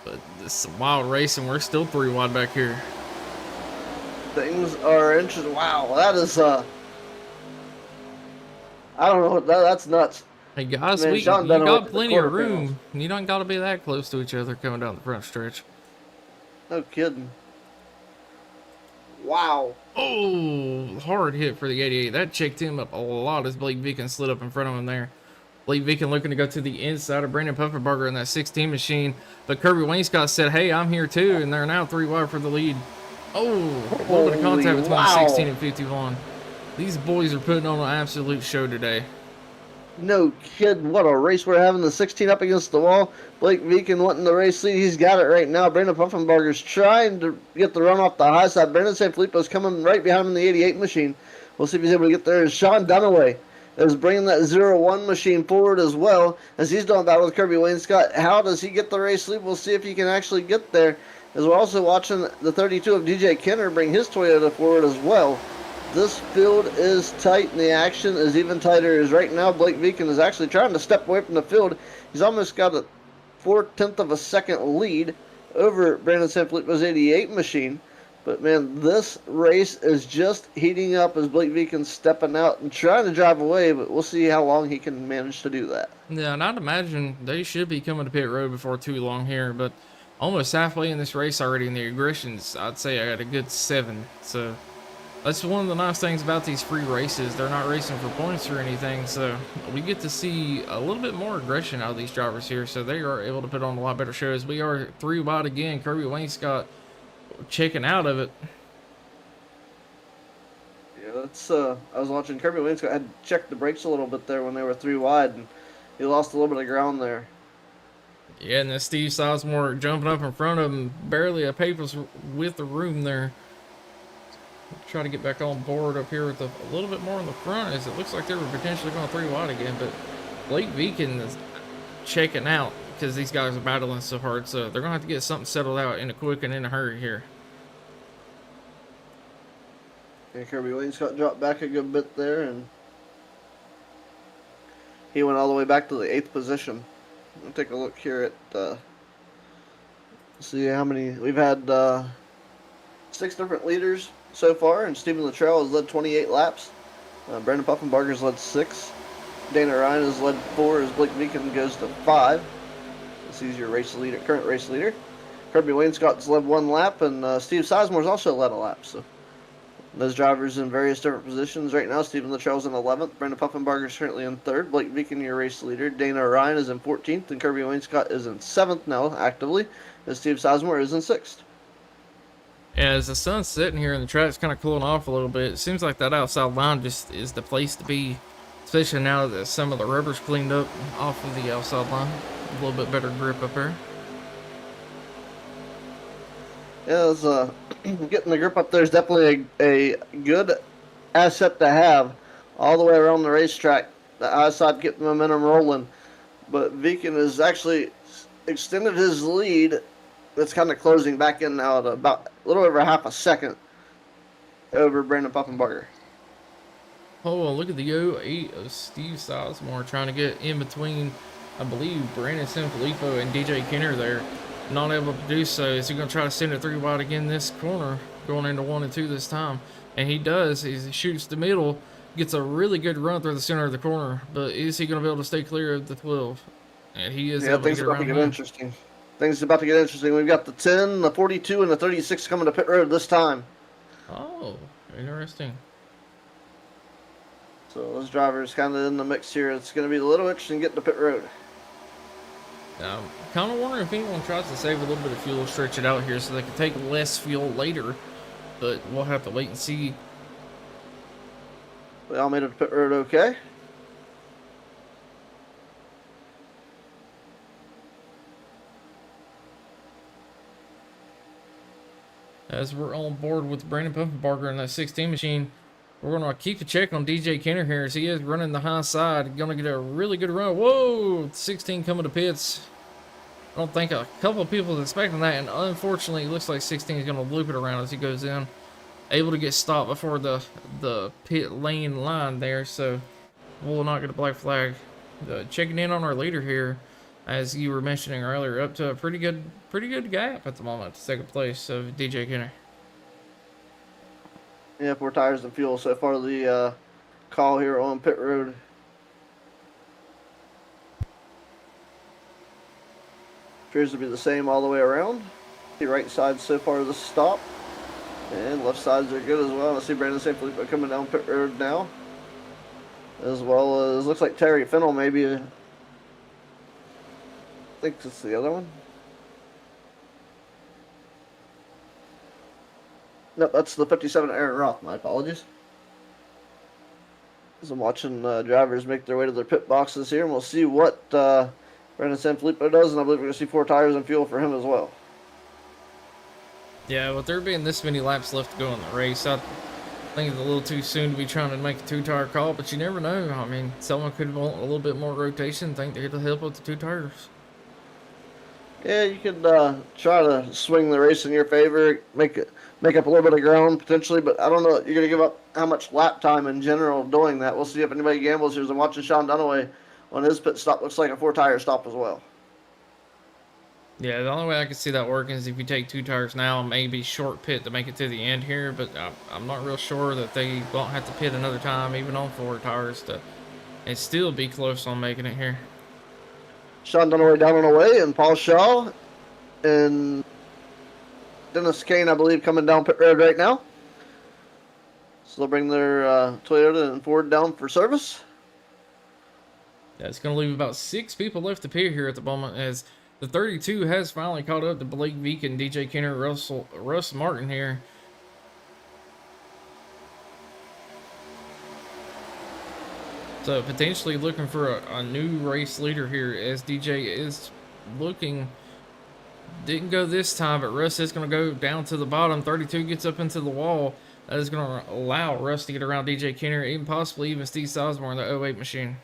But this is some wild racing. We're still 3 wide back here. Things are interesting. Wow, that is, I don't know, that's nuts. Hey guys, Man, you Sean Dunn got with the plenty of quarter room. panels. You don't got to be that close to each other coming down the front stretch. No kidding. Wow. Oh, hard hit for the 88. That checked him up a lot as Blake Viken slid up in front of him there. Blake Viken looking to go to the inside of Brandon Pufferbarger in that 16 machine. But Kirby Wainscott said, hey, I'm here too. And they're now 3 wide for the lead. Oh, a little bit of contact between wow. 16 and 51. These boys are putting on an absolute show today. No kidding. What a race we're having. The 16 up against the wall. Blake Viken wanting the race lead. He's got it right now. Brandon Puffenbarger's trying to get the run off the high side. Brandon Sanfilippo's coming right behind him in the 88 machine. We'll see if he's able to get there. Sean Dunaway is bringing that 0-1 machine forward as well as he's doing battle with Kirby Wainscott. How does he get the race lead? We'll see if he can actually get there. As we're also watching the 32 of DJ Kenner bring his Toyota forward as well. This field is tight, and the action is even tighter. As right now, Blake Viken is actually trying to step away from the field. He's almost got a 4/10 of a second lead over Brandon Sanfilippo's 88 machine. But man, this race is just heating up as Blake Viken's stepping out and trying to drive away. But we'll see how long he can manage to do that. Yeah, and I'd imagine they should be coming to pit road before too long here. But almost halfway in this race already, in the aggressions, I'd say I got a good 7. So that's one of the nice things about these free races. They're not racing for points or anything, so we get to see a little bit more aggression out of these drivers here, so they are able to put on a lot better shows. We are 3 wide again. Kirby Wainscott checking out of it. Yeah, that's, I was watching Kirby Wainscott had checked the brakes a little bit there when they were 3 wide, and he lost a little bit of ground there. Yeah, and then Steve Sizemore jumping up in front of him, barely a paper's with the room there. Try to get back on board up here with a little bit more in the front, as it looks like they were potentially going 3 wide again. But Blake Viken is checking out because these guys are battling so hard, so they're gonna have to get something settled out in a quick and in a hurry here. And Kirby Wainscott dropped back a good bit there, and he went all the way back to the 8th position. We'll take a look here at see how many we've had. 6 different leaders so far, and Stephen Luttrell has led 28 laps. Brandon Puffenbarger's led 6. Dana Ryan has led 4 as Blake Viken goes to 5. This is your race leader, current race leader. Kirby Wainscott's led 1 lap, and Steve Sizemore's also led a lap. So those drivers in various different positions right now. Stephen Luttrell's in 11th. Brandon Puffenbarger's currently in 3rd. Blake Viken, your race leader. Dana Ryan is in 14th, and Kirby Wainscott is in 7th now actively, as Steve Sizemore is in 6th. As the sun's setting here and the track's kind of cooling off a little bit, it seems like that outside line just is the place to be, especially now that some of the rubber's cleaned up off of the outside line. A little bit better grip up there. Yeah, it's, getting the grip up there is definitely a good asset to have all the way around the racetrack. The outside getting the momentum rolling. But Viken has actually extended his lead. It's kind of closing back in now at about a little over half a second over Brandon Puffenbarger. Oh, look at the 08 of Steve Sizemore trying to get in between, I believe, Brandon Sanfilippo and DJ Kenner there. Not able to do so. Is he going to try to send it 3 wide again this corner, going into 1 and 2 this time? And he does. He shoots the middle, gets a really good run through the center of the corner. But is he going to be able to stay clear of the 12? And he is. Yeah, things are about to get interesting. Things are about to get interesting. We've got the 10, the 42, and the 36 coming to pit road this time. Oh, interesting. So those drivers kind of in the mix here. It's going to be a little interesting getting to pit road. I'm kind of wondering if anyone tries to save a little bit of fuel, stretch it out here so they can take less fuel later. But we'll have to wait and see. We all made it to pit road okay. As we're on board with Brandon Puffenbarger in that 16 machine, We're going to keep a check on DJ Kenner here as he is running the high side. Going to get a really good run. Whoa! 16 coming to pits. I don't think a couple of people was expecting that, and unfortunately, it looks like 16 is going to loop it around as he goes in. Able to get stopped before the pit lane line there, so we'll not get a black flag. Checking in on our leader here, as you were mentioning earlier, up to a pretty good gap at the moment, second place of DJ Kenner. Yeah, 4 tires and fuel so far. The call here on pit road. Appears to be the same all the way around. The right side so far of the stop, and left sides are good as well. I see Brandon St. Felipe coming down pit road now, as well as looks like Terry Fennell maybe. I think it's the other one. No, that's the 57 Aaron Roth. My apologies. As I'm watching drivers make their way to their pit boxes here, and we'll see what Brandon St. Felipe does, and I believe we're going to see 4 tires and fuel for him as well. Yeah, with there being this many laps left to go in the race, I think it's a little too soon to be trying to make a 2-tire call, but you never know. I mean, someone could want a little bit more rotation, think it'll help with the 2 tires. Yeah, you could try to swing the race in your favor, make up a little bit of ground potentially, but I don't know. You're going to give up how much lap time in general doing that. We'll see if anybody gambles here. As I'm watching Sean Dunaway on his pit stop, looks like a 4-tire stop as well. Yeah, the only way I can see that working is if you take 2 tires now, maybe short pit to make it to the end here, but I'm not real sure that they won't have to pit another time, even on 4 tires, and still be close on making it here. Sean Dunaway down and away, and Paul Shaw and Dennis Kane, I believe, coming down pit road right now. So they'll bring their Toyota and Ford down for service. Yeah, it's going to leave about 6 people left to pit here at the moment, as the 32 has finally caught up to Blake Beacon, DJ Kenner, Russ Martin here. So potentially looking for a new race leader here, as DJ is looking. Didn't go this time, but Russ is going to go down to the bottom. 32 gets up into the wall. That is going to allow Russ to get around DJ Kenner, even possibly even Steve Sizemore in the 08 machine.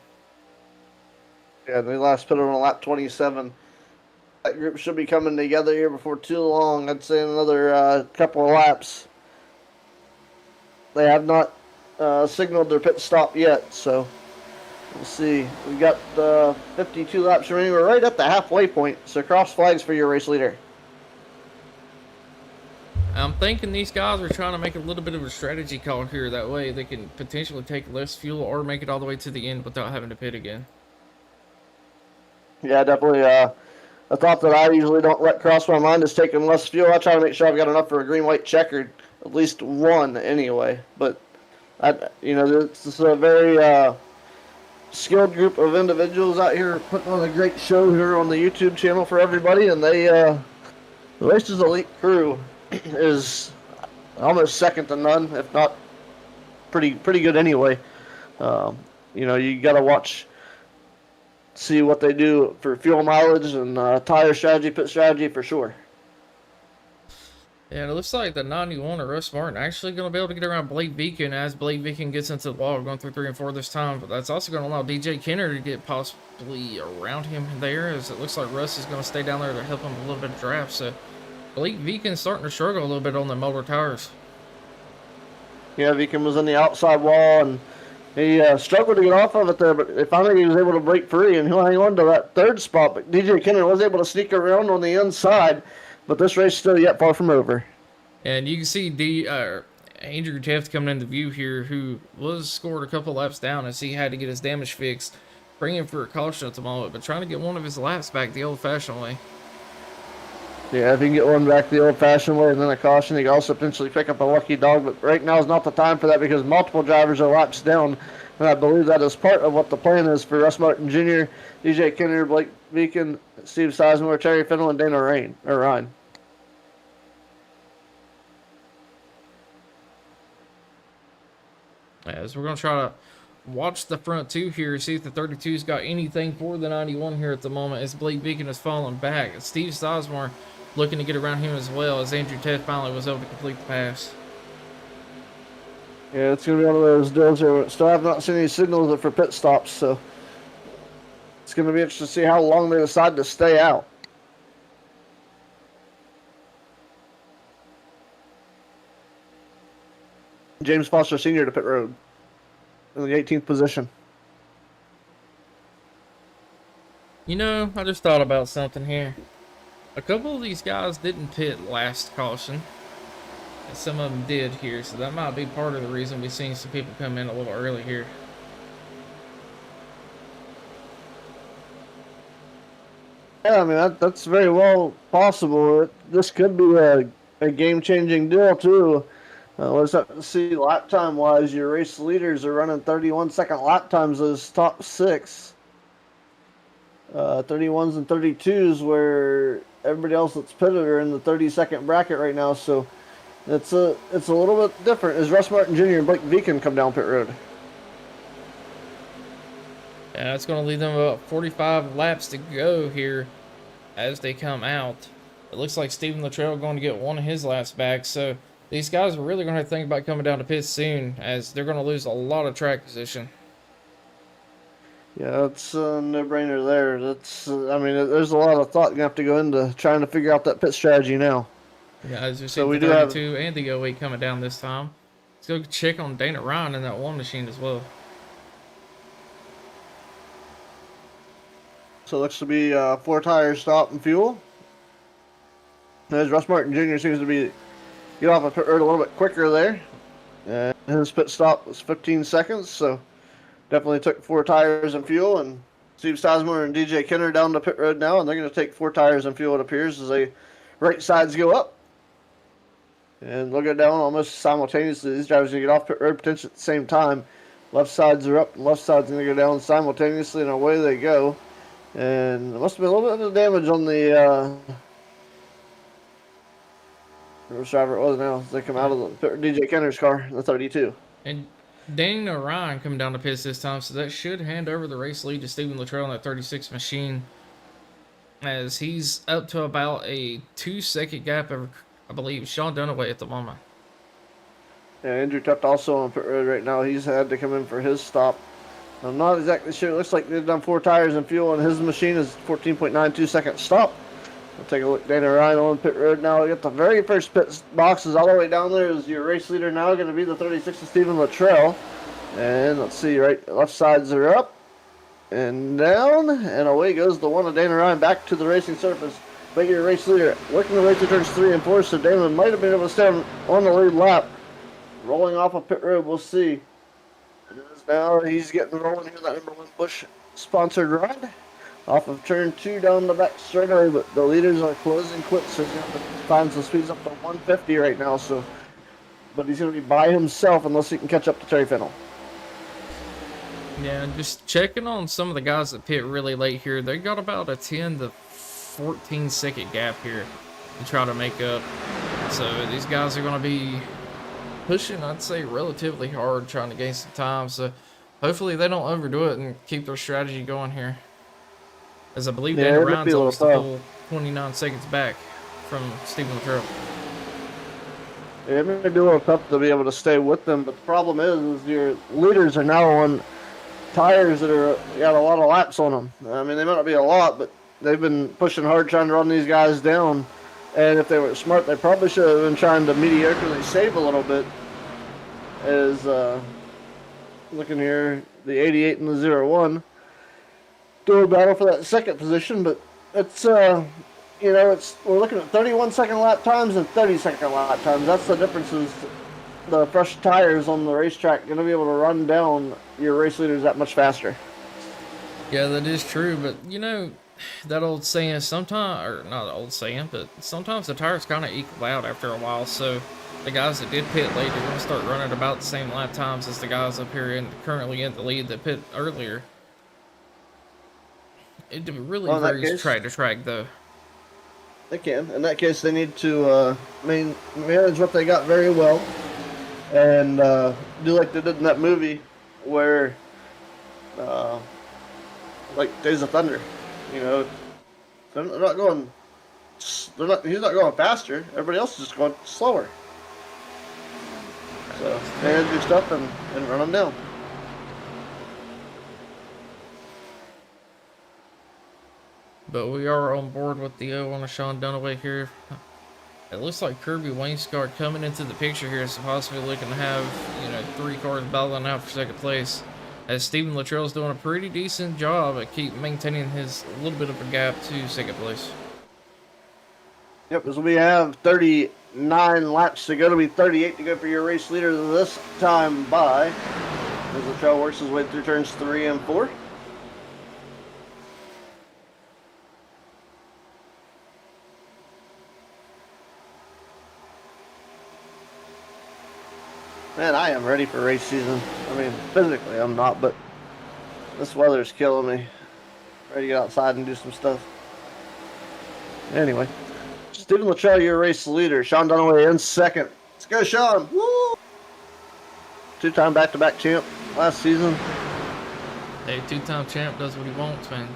Yeah, they last put it on lap 27. That group should be coming together here before too long. I'd say another couple of laps. They have not signaled their pit stop yet, so we'll see. We've got 52 laps remaining. We're right at the halfway point, so cross flags for your race leader. I'm thinking these guys are trying to make a little bit of a strategy call here. That way they can potentially take less fuel or make it all the way to the end without having to pit again. Yeah, definitely. A thought that I usually don't let cross my mind is taking less fuel. I try to make sure I've got enough for a green-white-checkered, at least one anyway. But this is a very skilled group of individuals out here putting on a great show here on the YouTube channel for everybody, and the Race's elite crew is almost second to none, if not pretty good anyway. You got to watch. See what they do for fuel mileage and tire strategy, pit strategy for sure. Yeah, it looks like the 91 of Russ Martin actually going to be able to get around Blake Beacon as Blake Beacon gets into the wall, going through 3 and 4 this time. But that's also going to allow DJ Kenner to get possibly around him there, as it looks like Russ is going to stay down there to help him a little bit of draft. So Blake Beacon's starting to struggle a little bit on the motor tires. Yeah, Beacon was on the outside wall, and he struggled to get off of it there, but finally he was able to break free, and he'll hang on to that 3rd spot. But DJ Kenner was able to sneak around on the inside, but this race is still yet far from over. And you can see Andrew Teft coming into view here, who was scored a couple laps down as he had to get his damage fixed, bringing for a caution at the moment, but trying to get one of his laps back the old-fashioned way. Yeah, if he can get one back the old-fashioned way and then a caution, he can also potentially pick up a lucky dog. But right now is not the time for that because multiple drivers are laps down. And I believe that is part of what the plan is for Russ Martin Jr., DJ Kenner, Blake Beacon, Steve Sizemore, Terry Fennell, and Dana Ryan. As we're going to try to watch the front 2 here, see if the 32's got anything for the 91 here at the moment, as Blake Beacon is falling back. Steve Sizemore looking to get around him as well, as Andrew Teft finally was able to complete the pass. Yeah, it's going to be one of those deals here. Still have not seen any signals for pit stops, so it's going to be interesting to see how long they decide to stay out. James Foster Sr. to pit road in the 18th position. You know, I just thought about something here. A couple of these guys didn't pit last caution. And some of them did here, so that might be part of the reason we've seen some people come in a little early here. Yeah, I mean, that's very well possible. This could be a game-changing deal, too. Let's have to see lap time-wise. Your race leaders are running 31-second lap times as top 6. 31s and 32s, where everybody else that's pitted are in the 30-second bracket right now, so it's a little bit different as Russ Martin Jr. and Blake Viken come down pit road. Yeah, it's going to leave them about 45 laps to go here as they come out. It looks like Stephen Luttrell going to get one of his laps back, so these guys are really going to have to think about coming down to pit soon, as they're going to lose a lot of track position. Yeah, it's a no-brainer there. I mean, there's a lot of thought going to have to go into trying to figure out that pit strategy now. Yeah, as you see, So the we do 32 and the 08 coming down this time. Let's go check on Dana Ryan in that one machine as well. So it looks to be 4 tires, stop, and fuel. As Russ Martin Jr. seems to be get off of pit road a little bit quicker there. And his pit stop was 15 seconds, so definitely took 4 tires and fuel. And Steve Sizemore and DJ Kenner down the pit road now, and they're going to take 4 tires and fuel, it appears, as they right sides go up. And they'll go down almost simultaneously. These drivers are going to get off pit road potentially at the same time. Left sides are up, and left side's going to go down simultaneously, and away they go. And there must have been a little bit of damage on the which driver it was now as they come out of the DJ Kenner's car, the 32. And Dana Ryan coming down to pits this time, so that should hand over the race lead to Stephen Luttrell in that 36 machine, as he's up to about a 2-second gap over, I believe, Sean Dunaway at the moment. Yeah, Andrew Tuft also on pit road right now. He's had to come in for his stop. I'm not exactly sure. It looks like they've done 4 tires and fuel, and his machine is 14.92 second stop. We'll take a look. Dana Ryan on pit road now. We got the very first pit boxes all the way down there. Is your race leader now going to be the 36 of Stephen Luttrell. And let's see, right, left sides are up and down, and away goes the one of Dana Ryan back to the racing surface. But your race leader working the way through turns 3 and 4, so Dana might have been able to stay on the lead lap. Rolling off of pit road, we'll see. Now he's getting rolling here, that number 1 Busch sponsored ride. Off of turn 2 down the back straightaway, but the leaders are closing quick, so he's going to find some speeds up to 150 right now. So, but he's going to be by himself unless he can catch up to Terry Fennell. Yeah, just checking on some of the guys that pit really late here. They got about a 10 to 14 second gap here to try to make up. So these guys are going to be pushing, I'd say, relatively hard, trying to gain some time. So hopefully they don't overdo it and keep their strategy going here. As I believe Dana Ryan's almost a full 29 seconds back from Stephen Luttrell. Yeah, it may be a little tough to be able to stay with them, but the problem is your leaders are now on tires that are got a lot of laps on them. I mean, they might not be a lot, but they've been pushing hard trying to run these guys down. And if they were smart, they probably should have been trying to mediocrely save a little bit. As looking here, the 88 and the 01 do a battle for that second position, but it's you know, we're looking at 31-second lap times and 30-second lap times. That's the difference. Is the fresh tires on the racetrack going to be able to run down your race leaders that much faster? Yeah, that is true, but you know, that old saying sometimes, or not an old saying, but sometimes the tires kind of equal out after a while. So the guys that did pit late are going to start running about the same lap times as the guys up here currently in the lead that pit earlier. It really varies track to track, though. They can. In that case, they need to manage what they got very well, and do like they did in that movie, where, like Days of Thunder, you know, they're not going. He's not going faster. Everybody else is just going slower. So manage your stuff and run them down. But we are on board with the 0 on a Sean Dunaway here. It looks like Kirby Wainscott coming into the picture here is possibly looking to have, 3 cars battling out for second place. As Stephen Luttrell's doing a pretty decent job at keep maintaining his little bit of a gap to second place. Yep, as we have 39 laps to go, to be 38 to go for your race leader this time by. As Luttrell works his way through turns 3 and 4. Man, I am ready for race season. I mean, physically I'm not, but this weather's killing me. Ready to get outside and do some stuff. Anyway, Stephen Luttrell, your race leader. Sean Dunaway in second. Let's go, Sean. Woo! 2-time back-to-back champ last season. Hey, 2-time champ does what he wants, man.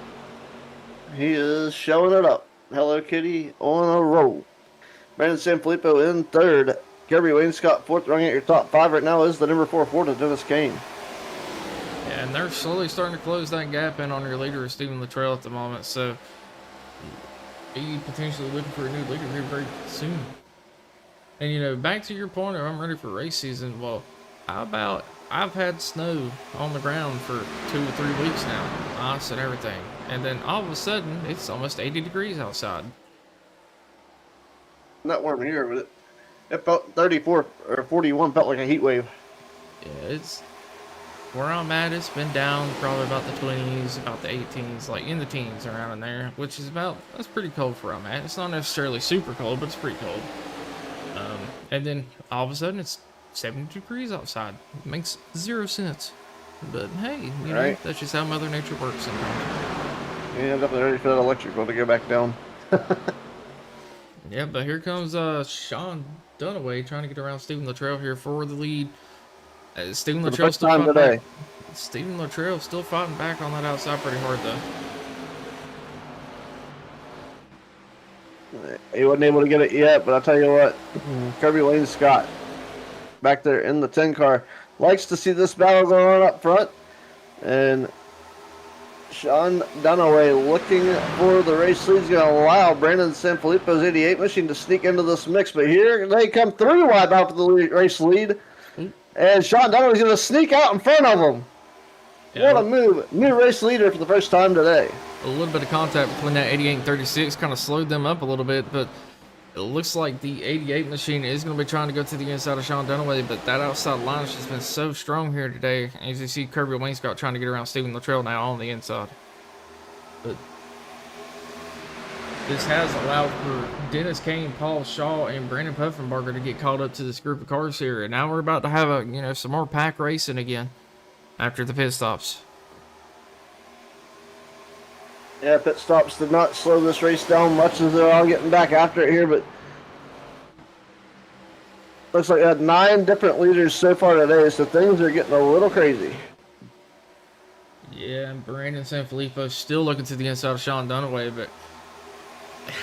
He is showing it up. Hello Kitty on a roll. Brandon Sanfilippo in third. Kirby Wainscott fourth, running at your top 5 right now is the number 4 Ford of Dennis Kane. Yeah, and they're slowly starting to close that gap in on your leader, Stephen Luttrell, at the moment. So, he potentially looking for a new leader here very soon. And, back to your point of I'm ready for race season. Well, how about I've had snow on the ground for 2 or 3 weeks now, ice and everything. And then all of a sudden, it's almost 80 degrees outside. Not warm here, but it felt 34 or 41 felt like a heat wave. Yeah, it's where I'm at. It's been down probably about the 20s, about the 18s, like in the teens around in there, which is that's pretty cold for where I'm at. It's not necessarily super cold, but it's pretty cold. And then all of a sudden it's 70 degrees outside. It makes 0 sense. But hey, you know, that's just how Mother Nature works sometimes. Yeah, I'm definitely ready for that electrical to go back down. Yeah, but here comes Sean Dunaway trying to get around Stephen Luttrell here for the lead. Stephen Luttrell still fighting back. Stephen Luttrell still fighting back on that outside pretty hard though. He wasn't able to get it yet, but I'll tell you what, Kirby Wainscott back there in the 10 car likes to see this battle going on up front, and Sean Dunaway looking for the race lead. He's going to allow Brandon Sanfilippo's 88 machine to sneak into this mix, but here they come 3 wide off the race lead, and Sean Dunaway's going to sneak out in front of him. Yeah, what a move. New race leader for the first time today. A little bit of contact between that 88 and 36 kind of slowed them up a little bit, but it looks like the 88 machine is going to be trying to go to the inside of Sean Dunaway, but that outside line has just been so strong here today. As you see, Kirby Wainscott trying to get around Stephen Luttrell now on the inside. But this has allowed for Dennis Kane, Paul Shaw, and Brandon Puffenbarger to get caught up to this group of cars here. And now we're about to have some more pack racing again after the pit stops. Yeah, pit stops did not slow this race down much as they're all getting back after it here, but looks like we had 9 different leaders so far today, so things are getting a little crazy. Yeah, and Brandon Sanfilippo still looking to the inside of Sean Dunaway, but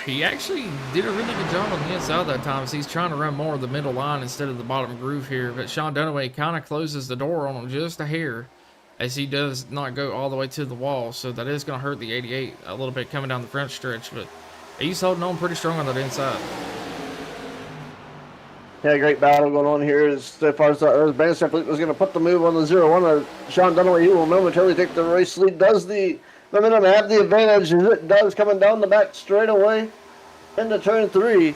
he actually did a really good job on the inside that time, so he's trying to run more of the middle line instead of the bottom groove here, but Sean Dunaway kind of closes the door on him just a hair, as he does not go all the way to the wall, so that is going to hurt the 88 a little bit coming down the front stretch, but he's holding on pretty strong on that inside. Yeah, great battle going on here. As far as Brandon Sanfilippo was going to put the move on the 0-1. Sean Dunaway, he will momentarily take the race lead. Does the momentum have the advantage? As it does, coming down the back straightaway into turn 3.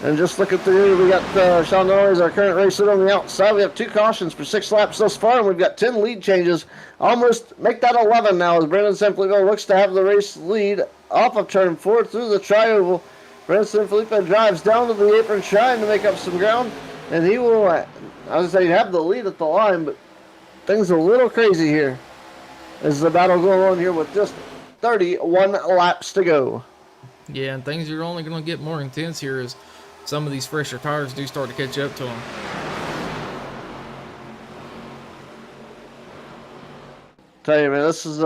And just looking through, we got Sean Dunaway as our current race leader on the outside. We have 2 cautions for 6 laps thus far, and we've got 10 lead changes. Almost make that 11 now as Brandon Sanfilippo looks to have the race lead off of turn 4 through the tri-oval. Brandon Sanfilippo drives down to the apron trying to make up some ground, and he will, I was saying, have the lead at the line, but things are a little crazy here as the battle going on here with just 31 laps to go. Yeah, and things are only going to get more intense here as some of these fresher tires do start to catch up to them. Tell you, man, this is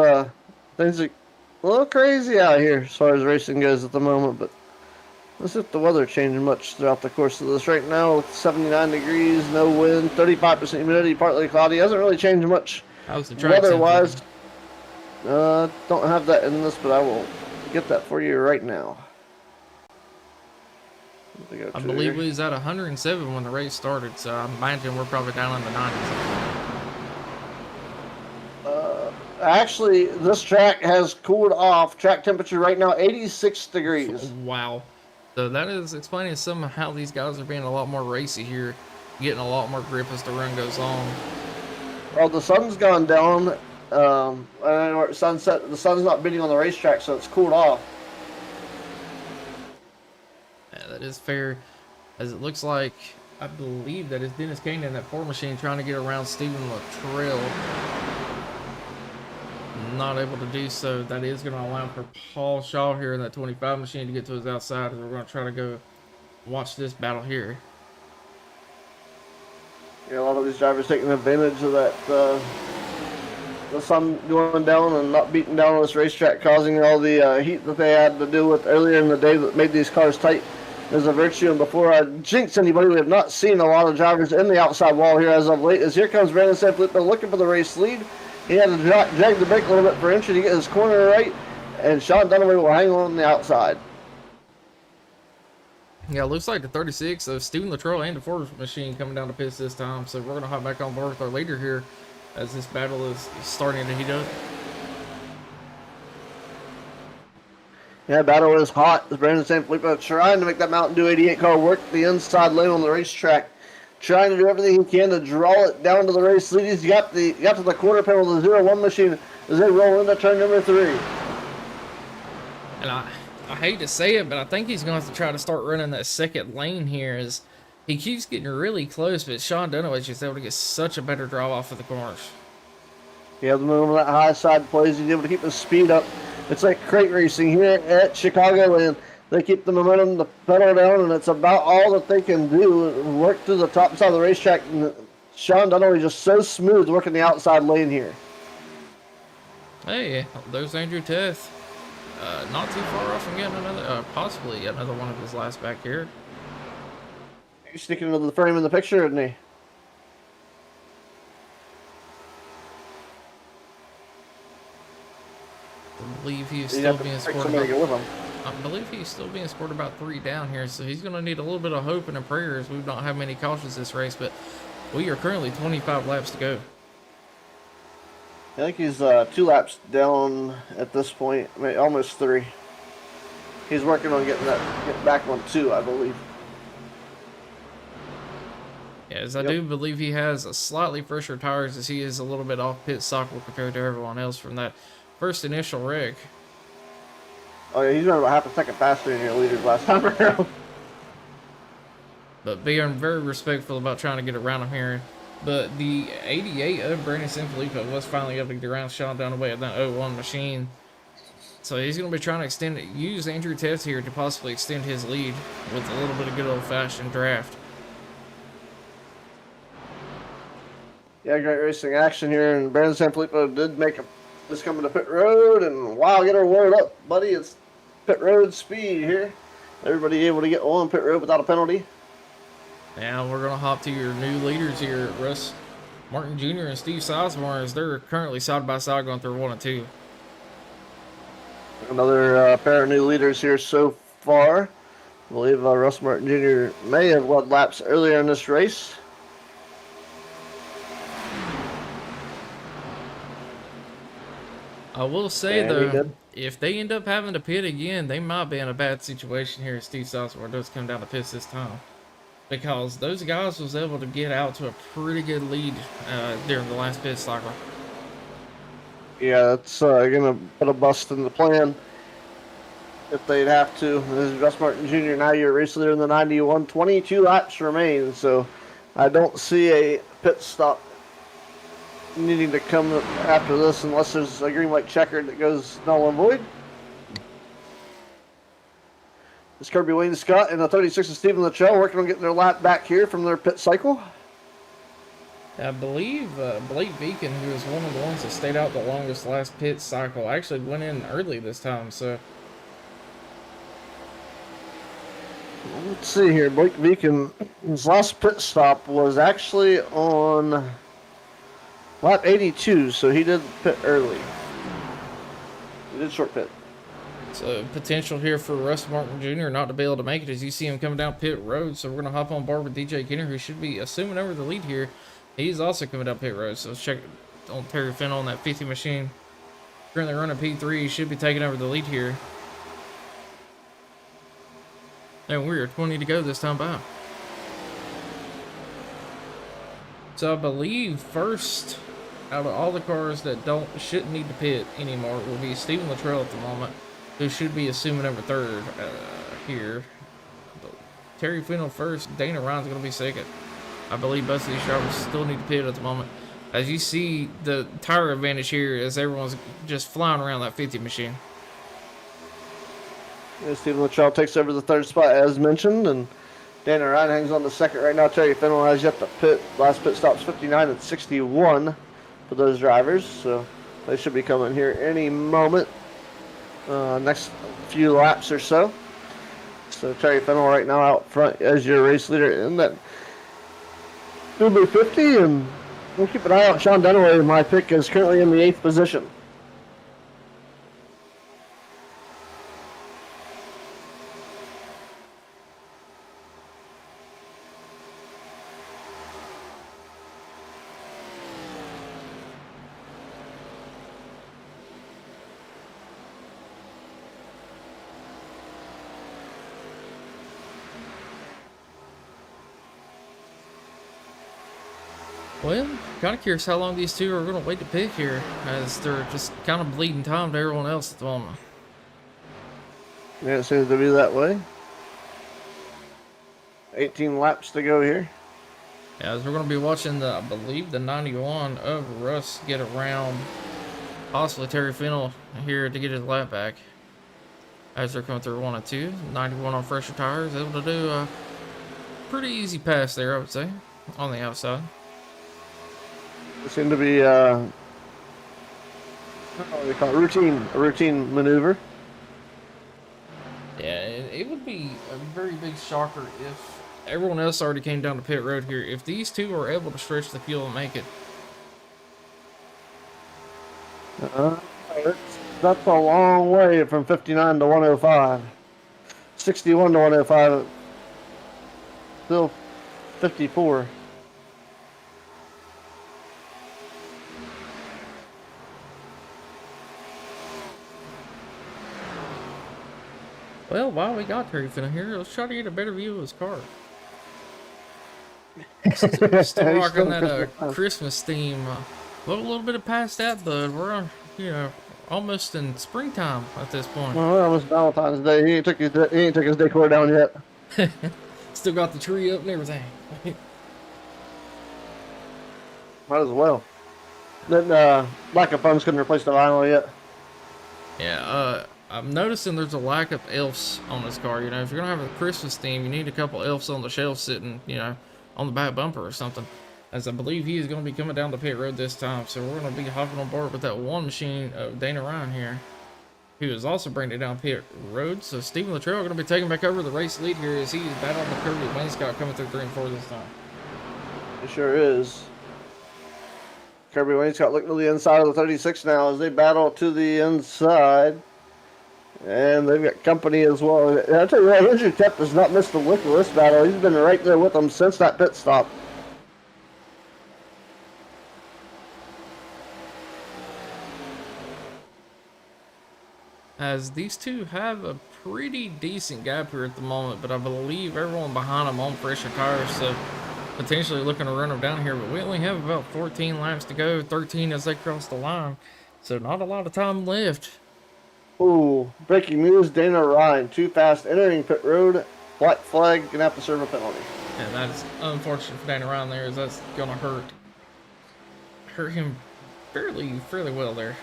things are a little crazy out here as far as racing goes at the moment, but Let's see if the weather changing much throughout the course of this. Right now, it's 79 degrees, no wind, 35% humidity, partly cloudy. Hasn't really changed much How's the track temp weather-wise. looking? Don't have that in this, but I will get that for you right now. I believe we was at 107 when the race started, so I imagine we're probably down in the 90s. Actually, this track has cooled off. Track temperature right now, 86 degrees. Wow. So that is explaining some of how these guys are being a lot more racy here, getting a lot more grip as the run goes on. Well, the sun's gone down. Sunset. The sun's not beating on the racetrack, so it's cooled off. Yeah, that is fair, as it looks like, I believe that is Dennis Kane in that 4 machine trying to get around Stephen Luttrell. Not able to do so. That is going to allow for Paul Shaw here in that 25 machine to get to his outside, as we're going to try to go watch this battle here. Yeah, a lot of these drivers taking advantage of that the sun going down and not beating down on this racetrack, causing all the heat that they had to deal with earlier in the day that made these cars tight. There's a virtue, and before I jinx anybody, we have not seen a lot of drivers in the outside wall here as of late, as here comes Brandon Sanfilippo looking for the race lead. He had to drag the brake a little bit for entry to get his corner right, and Sean Dunaway will hang on the outside. Yeah, it looks like the 36, so Stephen Luttrell and the 4 machine coming down to pits this time, so we're going to hop back on board with our leader here as this battle is starting to heat up. Yeah, battle is hot. Brandon Sanfilippo trying to make that Mountain Dew 88 car work the inside lane on the racetrack. Trying to do everything he can to draw it down to the race lead. He's got to the quarter panel of the 0-1 machine as they roll into turn number 3. And I hate to say it, but I think he's going to have to try to start running that second lane here, as he keeps getting really close, but Sean Dunaway is just able to get such a better drive off of the corners. Yeah, the moment that high side plays, he's able to keep his speed up. It's like crate racing here at Chicagoland. They keep the momentum, the pedal down, and it's about all that they can do. Work through the top side of the racetrack. And Sean Dunaway just so smooth working the outside lane here. Hey, there's Andrew Teth. Not too far off from getting another, possibly another one of his last back here. He's sticking into the frame in the picture, isn't he? I believe he's still being scored. I believe he's still being scored about 3 down here, so he's going to need a little bit of hope and a prayer, as we don't have many cautions this race, but we are currently 25 laps to go. I think he's 2 laps down at this point, almost 3. He's working on getting back on 2, I believe. Yeah, as I do believe he has a slightly fresher tires, as he is a little bit off pit cycle compared to everyone else from that first initial wreck. Oh yeah, he's running about half a second faster than your leaders last time around. But being very respectful about trying to get around him here. But the 88 of Brandon Sanfilippo was finally able to get around Sean Dunaway at that 01 machine. So he's going to be trying to use Andrew Tess here to possibly extend his lead with a little bit of good old-fashioned draft. Yeah, great racing action here, and Brandon Sanfilippo did make this coming to pit road, and wow, get her warmed up, buddy. It's pit road speed here. Everybody able to get on pit road without a penalty. Now we're going to hop to your new leaders here, Russ Martin Jr. and Steve Sizemore, as they're currently side by side going through 1 and 2. Another pair of new leaders here so far. I believe Russ Martin Jr. may have led laps earlier in this race. I will say, though, if they end up having to pit again, they might be in a bad situation here if Steve Sizemore does come down to pits this time. Because those guys was able to get out to a pretty good lead during the last pit cycle. Yeah, that's going to put a bust in the plan if they'd have to. This is Russ Martin Jr. Now you're race leader in the 91. 22 laps remain, so I don't see a pit stop needing to come after this unless there's a Green-White-Checkered that goes null and void. It's Kirby Wayne Scott and the 36 of Stephen Luttrell working on getting their lap back here from their pit cycle. I believe Blake Beacon, who was one of the ones that stayed out the longest last pit cycle, actually went in early this time, so Let's see here. Blake Beacon, his last pit stop was actually on lap 82, so he did pit early. He did short pit. So potential here for Russ Martin Jr. not to be able to make it as you see him coming down pit road. So we're going to hop on board with DJ Kenner, who should be assuming over the lead here. He's also coming down pit road. So let's check on Terry Fennell on that 50 machine. Currently running P3. He should be taking over the lead here. And we're 20 to go this time by. So I believe first out of all the cars that shouldn't need to pit anymore will be Stephen Luttrell at the moment, who should be assuming over third here. Terry Fennell first. Dana Ryan's going to be second. I believe both of these drivers still need to pit at the moment. As you see, the tire advantage here as everyone's just flying around that 50 machine. Yeah, Stephen Luttrell takes over the third spot as mentioned, and Dana Ryan hangs on the second right now. Terry Fennell has yet to pit. Last pit stop's 59 and 61 for those drivers, so they should be coming here any moment. Next few laps or so. So Terry Fennell right now out front as your race leader in that number 50, and we'll keep an eye out. Sean Dunaway, my pick, is currently in the 8th position. Well, kind of curious how long these two are going to wait to pick here, as they're just kind of bleeding time to everyone else at the moment. Yeah, it seems to be that way. 18 laps to go here. Yeah, as we're going to be watching I believe the 91 of Russ get around possibly Terry Fennell here to get his lap back. As they're coming through 1 and 2, 91 on fresher tires, able to do a pretty easy pass there, I would say, on the outside. It seemed to be what do they call it? A routine maneuver. Yeah, it would be a very big shocker if everyone else already came down to pit road here. If these two are able to stretch the fuel and make it. That's a long way from 59 to 105. 61 to 105. Still 54. Well, while we got Terry Fennell here, let's try to get a better view of his car. Still rocking that Christmas theme. A little bit of past that, bud. We're almost in springtime at this point. Well, it was Valentine's Day. He ain't took his decor down yet. Still got the tree up and everything. Might as well. Then lack of funds couldn't replace the vinyl yet. Yeah, I'm noticing there's a lack of elves on this car. You know, if you're gonna have a Christmas theme, you need a couple elves on the shelf sitting, on the back bumper or something. As I believe he is going to be coming down the pit road this time, so we're going to be hopping on board with that one machine of Dana Ryan here, who is also bringing it down pit road. So Stephen Luttrell going to be taking back over the race lead here as he's battling the Kirby Wainscott coming through 3 and 4 this time. It sure is. Kirby Wainscott looking to the inside of the 36 now as they battle to the inside. And they've got company as well. And I'll tell you what, Andrew Tepp has not missed a lick of this battle. He's been right there with them since that pit stop. As these two have a pretty decent gap here at the moment, but I believe everyone behind them on fresher tires, so potentially looking to run them down here. But we only have about 14 laps to go, 13 as they cross the line, so not a lot of time left. Ooh, breaking news, Dana Ryan, too fast entering pit road. Black flag, gonna have to serve a penalty. And that's unfortunate for Dana Ryan there, as that's gonna hurt him fairly well there.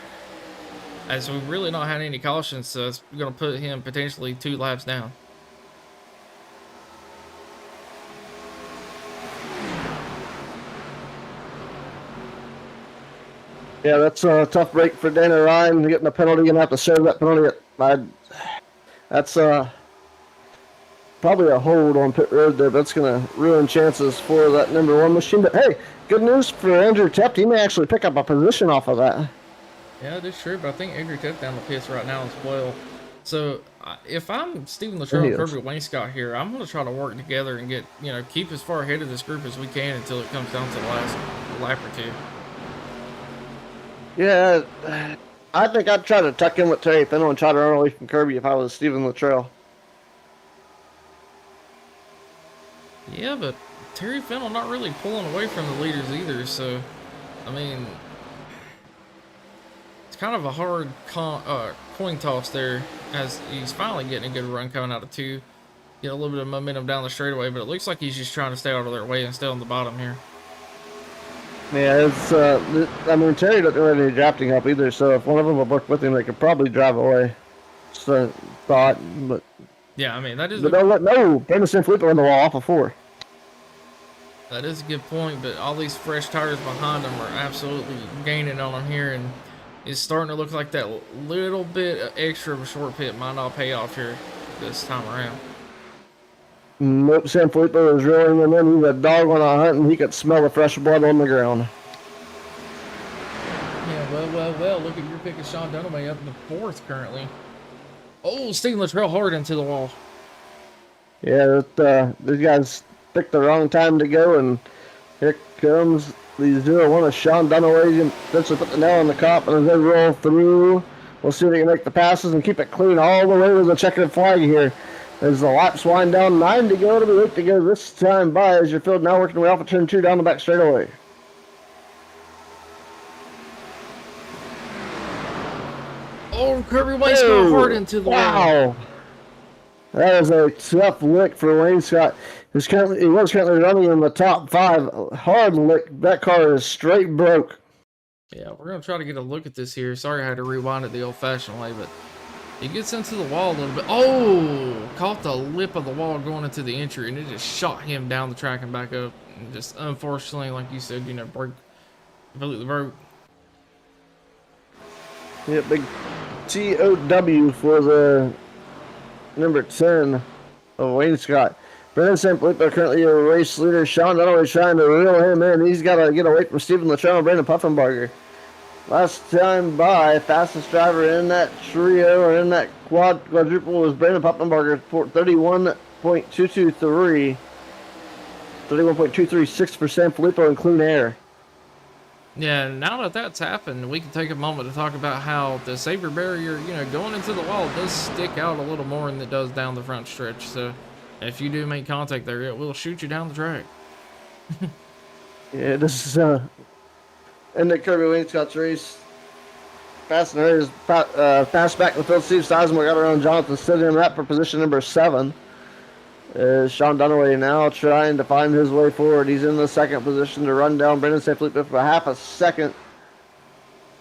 As we've really not had any cautions, so it's gonna put him potentially 2 laps down. Yeah, that's a tough break for Dana Ryan. Getting a penalty, gonna have to serve that penalty. That's probably a hold on pit road there. That's going to ruin chances for that number 1 machine. But hey, good news for Andrew Tept. He may actually pick up a position off of that. Yeah, that's true, but I think Andrew Tept down the pits right now as well. So if I'm Stephen Luttrell and Kirby Wainscott here, I'm going to try to work together and get, keep as far ahead of this group as we can until it comes down to the last lap or two. Yeah, I think I'd try to tuck in with Terry Fennell and try to run away from Kirby if I was Stephen Luttrell. Yeah, but Terry Fennell not really pulling away from the leaders either, so, I mean, it's kind of a hard coin toss there as he's finally getting a good run coming out of 2. Get a little bit of momentum down the straightaway, but it looks like he's just trying to stay out of their way and stay on the bottom here. Yeah, it's, I mean, Terry doesn't have any drafting help either, so if one of them would work with him, they could probably drive away. Just a thought, but... Yeah, I mean, that is... But no, Brandon Sanfilippo on the wall off of 4. That is a good point, but all these fresh tires behind him are absolutely gaining on him here, and it's starting to look like that little bit extra of a short pit might not pay off here this time around. Nope, Sanfilippo is rolling him in. He's a dog on a hunt, and he could smell the fresh blood on the ground. Yeah, well, look at your pick of Sean Dunaway up in the 4th currently. Oh, Stephen Luttrell hard into the wall. Yeah, these guys picked the wrong time to go, and here comes the 0-1 of Sean Dunaway. He eventually put the nail in the cop, and as they roll through, we'll see if they can make the passes and keep it clean all the way with the checkered flag here. As the laps wind down, 9 to go. It'll be 8 to go this time by as your field now working way off of turn 2 down the back straightaway. Oh, Kirby Wainscott hard into the wall. That is a tough lick for Wainscott. He was currently running in the top 5. Hard lick. That car is straight broke. Yeah, we're going to try to get a look at this here. Sorry I had to rewind it the old-fashioned way, but he gets into the wall a little bit. Oh, caught the lip of the wall going into the entry, and it just shot him down the track and back up. And just unfortunately, like you said, completely broke. Yeah, big TOW for the number 10 of Wainscott. Brandon Sanfilippo currently a race leader. Sean Dunaway trying to reel him in. He's got to get away from Stephen Luttrell and Brandon Puffenbarger. Last time by, fastest driver in that trio or in that quadruple was Brandon Puffenbarger for 31.223. 31.236% Filippo in clean air. Yeah, now that that's happened, we can take a moment to talk about how the safer barrier, going into the wall does stick out a little more than it does down the front stretch. So if you do make contact there, it will shoot you down the track. Yeah, this is in the Kirby Wainscott's race. Fast and Hurry is fast back in the field. Steve Sizemore got around Jonathan sitting in that for position number 7. Sean Dunaway now trying to find his way forward. He's in the 2nd position to run down Brandon Sanfilippo for half a second.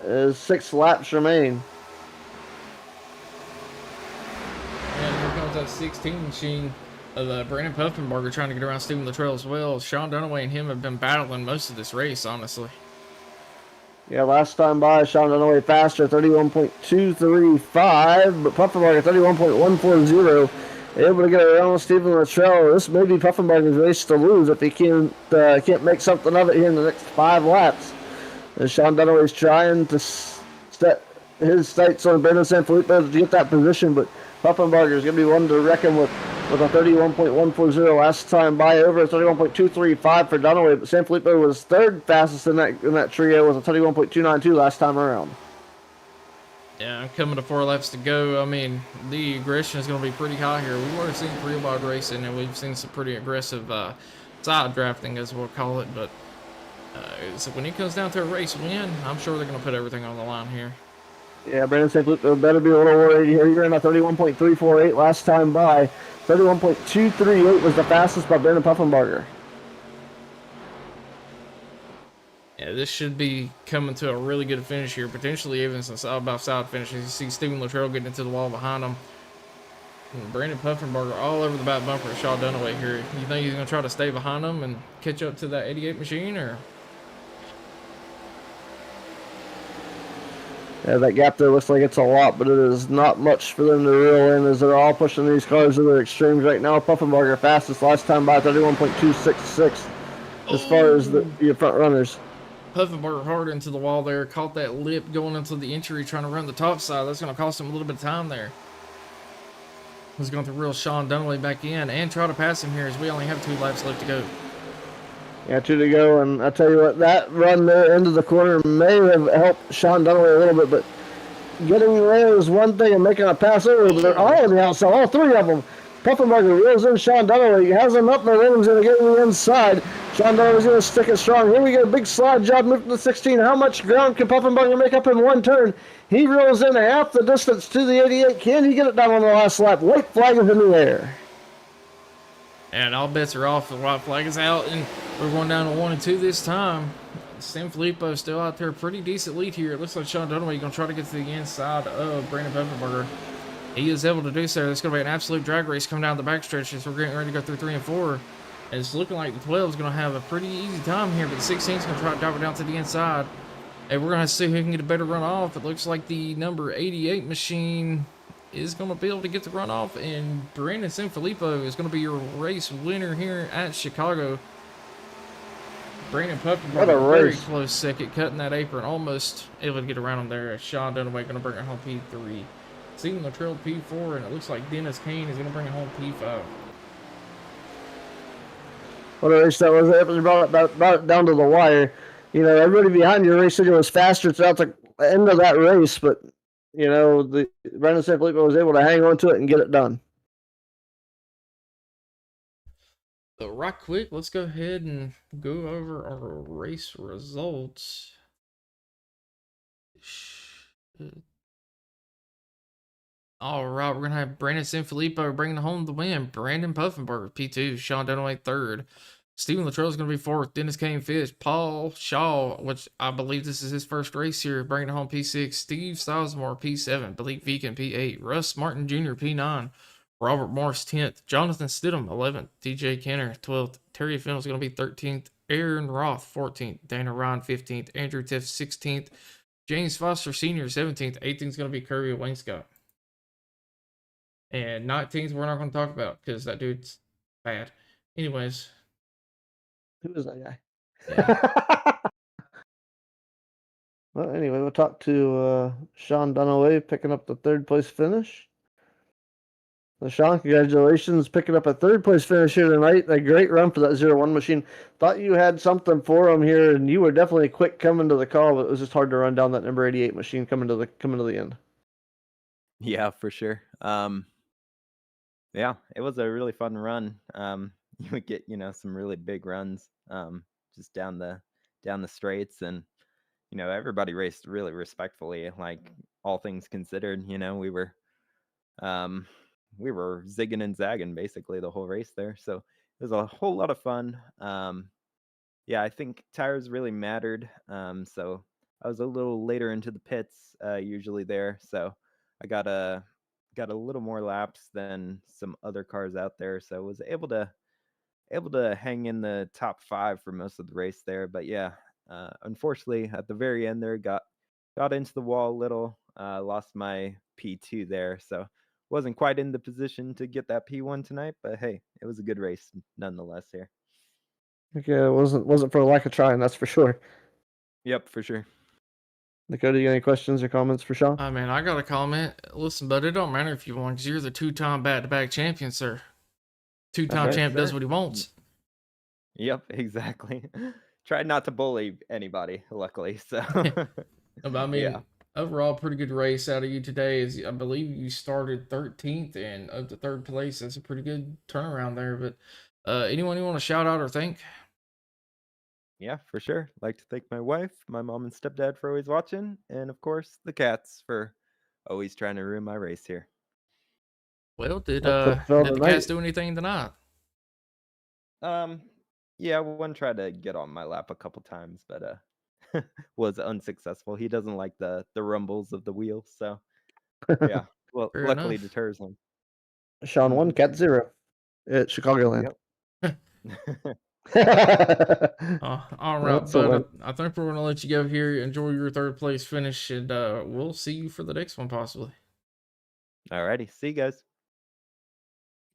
6 laps remain. And here comes that 16 machine of Brandon Puffenbarger trying to get around Stephen Luttrell as well. Sean Dunaway and him have been battling most of this race, honestly. Yeah, last time by, Sean Dunaway faster, 31.235, but Puffenbarger 31.140. Able to get around Stephen Luttrell. This may be Puffenbarger's race to lose if he can't make something of it here in the next 5 laps. And Sean Dunaway's trying to set his sights on Brandon Sanfilippo to get that position, but Puffenbarger's going to be one to reckon with a 31.140 last time by, over a 31.235 for Dunaway, but Sanfilippo was 3rd fastest in that trio with a 31.292 last time around. Yeah, coming to 4 laps to go. I mean, the aggression is going to be pretty high here. We've already seen real wide racing, and we've seen some pretty aggressive side drafting, as we'll call it. But so when it comes down to a race win, I'm sure they're going to put everything on the line here. Yeah, Brandon Sanfilippo better be a little worried here. You're in a 31.348 last time by. 31.238 was the fastest by Brandon Puffenbarger. Yeah, this should be coming to a really good finish here, potentially even some side-by-side finishes. You see Stephen Luttrell getting into the wall behind him. And Brandon Puffenbarger all over the back bumper of Sean Dunaway here. You think he's going to try to stay behind him and catch up to that 88 machine, or? Yeah, that gap there looks like it's a lot, but it is not much for them to reel in as they're all pushing these cars to their extremes right now. Puffenbarger fastest last time by 31.266 as far as the front runners. Puffenberg hard into the wall there, caught that lip going into the entry, trying to run the top side. That's going to cost him a little bit of time there. He's going to reel Sean Dunaway back in and try to pass him here as we only have 2 laps left to go. Yeah, 2 to go, and I tell you what, that run there into the corner may have helped Sean Dunaway a little bit, but getting there is one thing and making a pass over, but they're all on the outside, all 3 of them. Puffenbarger reels in Sean Dunaway. He has him up there, then he's going to get to the inside. Sean Dunaway's going to stick it strong. Here we go, big slide job, moving to 16. How much ground can Puffenbarger make up in one turn? He reels in half the distance to the 88. Can he get it down on the last lap? White flag is in the air. And all bets are off. The white flag is out, and we're going down to 1 and 2 this time. Sanfilippo still out there, pretty decent lead here. It looks like Sean Dunaway going to try to get to the inside of Brandon Puffenbarger. He is able to do so. It's going to be an absolute drag race coming down the backstretch as we're getting ready to go through 3 and 4. And it's looking like the 12 is going to have a pretty easy time here, but the 16 is going to try to drive it down to the inside. And we're going to see who can get a better run off. It looks like the number 88 machine is going to be able to get the run off, and Brandon Sanfilippo is going to be your race winner here at Chicago. Brandon Puffenbarger very close second, cutting that apron, almost able to get around him there. Sean Dunaway going to bring it home P3. Steven Luttrell P4, and it looks like Dennis Kane is going to bring it home P5. What a race that was. They brought it down to the wire. You know, everybody behind you racing was faster throughout the end of that race, but, you know, Brandon Sanfilippo was able to hang on to it and get it done. So right quick, let's go ahead and go over our race results. All right, we're going to have Brandon Sanfilippo bringing home the win. Brandon Puffenbarger, P2. Sean Dunaway, 3rd. Steven Luttrell is going to be 4th. Dennis Kane, 5th. Paul Shaw, which I believe this is his first race here, bringing it home P6. Steve Sizemore, P7. Blake Viken, P8. Russ Martin Jr., P9. Robert Morris, 10th. Jonathan Stidham, 11th. DJ Kenner, 12th. Terry Fennell is going to be 13th. Aaron Roth, 14th. Dana Ryan, 15th. Andrew Tiff, 16th. James Foster, Sr., 17th. 18th is going to be Kirby Wainscott. And 19th, we're not going to talk about because that dude's bad. Anyways. Who is that guy? Yeah. Well, anyway, we'll talk to Sean Dunaway picking up the 3rd place finish. So Sean, congratulations picking up a 3rd place finish here tonight. A great run for that 0-1 machine. Thought you had something for him here, and you were definitely quick coming to the call, but it was just hard to run down that number 88 machine coming to the end. Yeah, for sure. Yeah, it was a really fun run. You would get, some really big runs, just down the straights, and everybody raced really respectfully. Like, all things considered, we were zigging and zagging basically the whole race there. So it was a whole lot of fun. Yeah, I think tires really mattered. So I was a little later into the pits, usually there. So I got a little more laps than some other cars out there. So I was able to hang in the top 5 for most of the race there. But yeah, unfortunately at the very end there, got into the wall a little, lost my P2 there. So wasn't quite in the position to get that P1 tonight, but hey, it was a good race nonetheless here. Okay, it wasn't for a lack of trying, that's for sure. Yep, for sure. Dakota, you got any questions or comments for Sean? I mean, I got a comment. Listen, but it don't matter if you won because you're the 2-time back-to-back champion, sir. 2-time champ does what he wants. Yep, exactly. Tried not to bully anybody, luckily. So, I mean, yeah. Overall, pretty good race out of you today. I believe you started 13th and up to 3rd place. That's a pretty good turnaround there. But anyone you want to shout out or thank? Yeah, for sure. Like to thank my wife, my mom and stepdad for always watching, and of course the cats for always trying to ruin my race here. Well, did the cats do anything tonight? Yeah, one tried to get on my lap a couple times, but was unsuccessful. He doesn't like the rumbles of the wheels, so yeah. Well, luckily deters him. Sean 1, Cat 0 at Chicagoland. Yep. All right, Excellent. bud. I think we're going to let you go here. Enjoy your third place finish, and we'll see you for the next one, possibly. Alrighty, see you guys.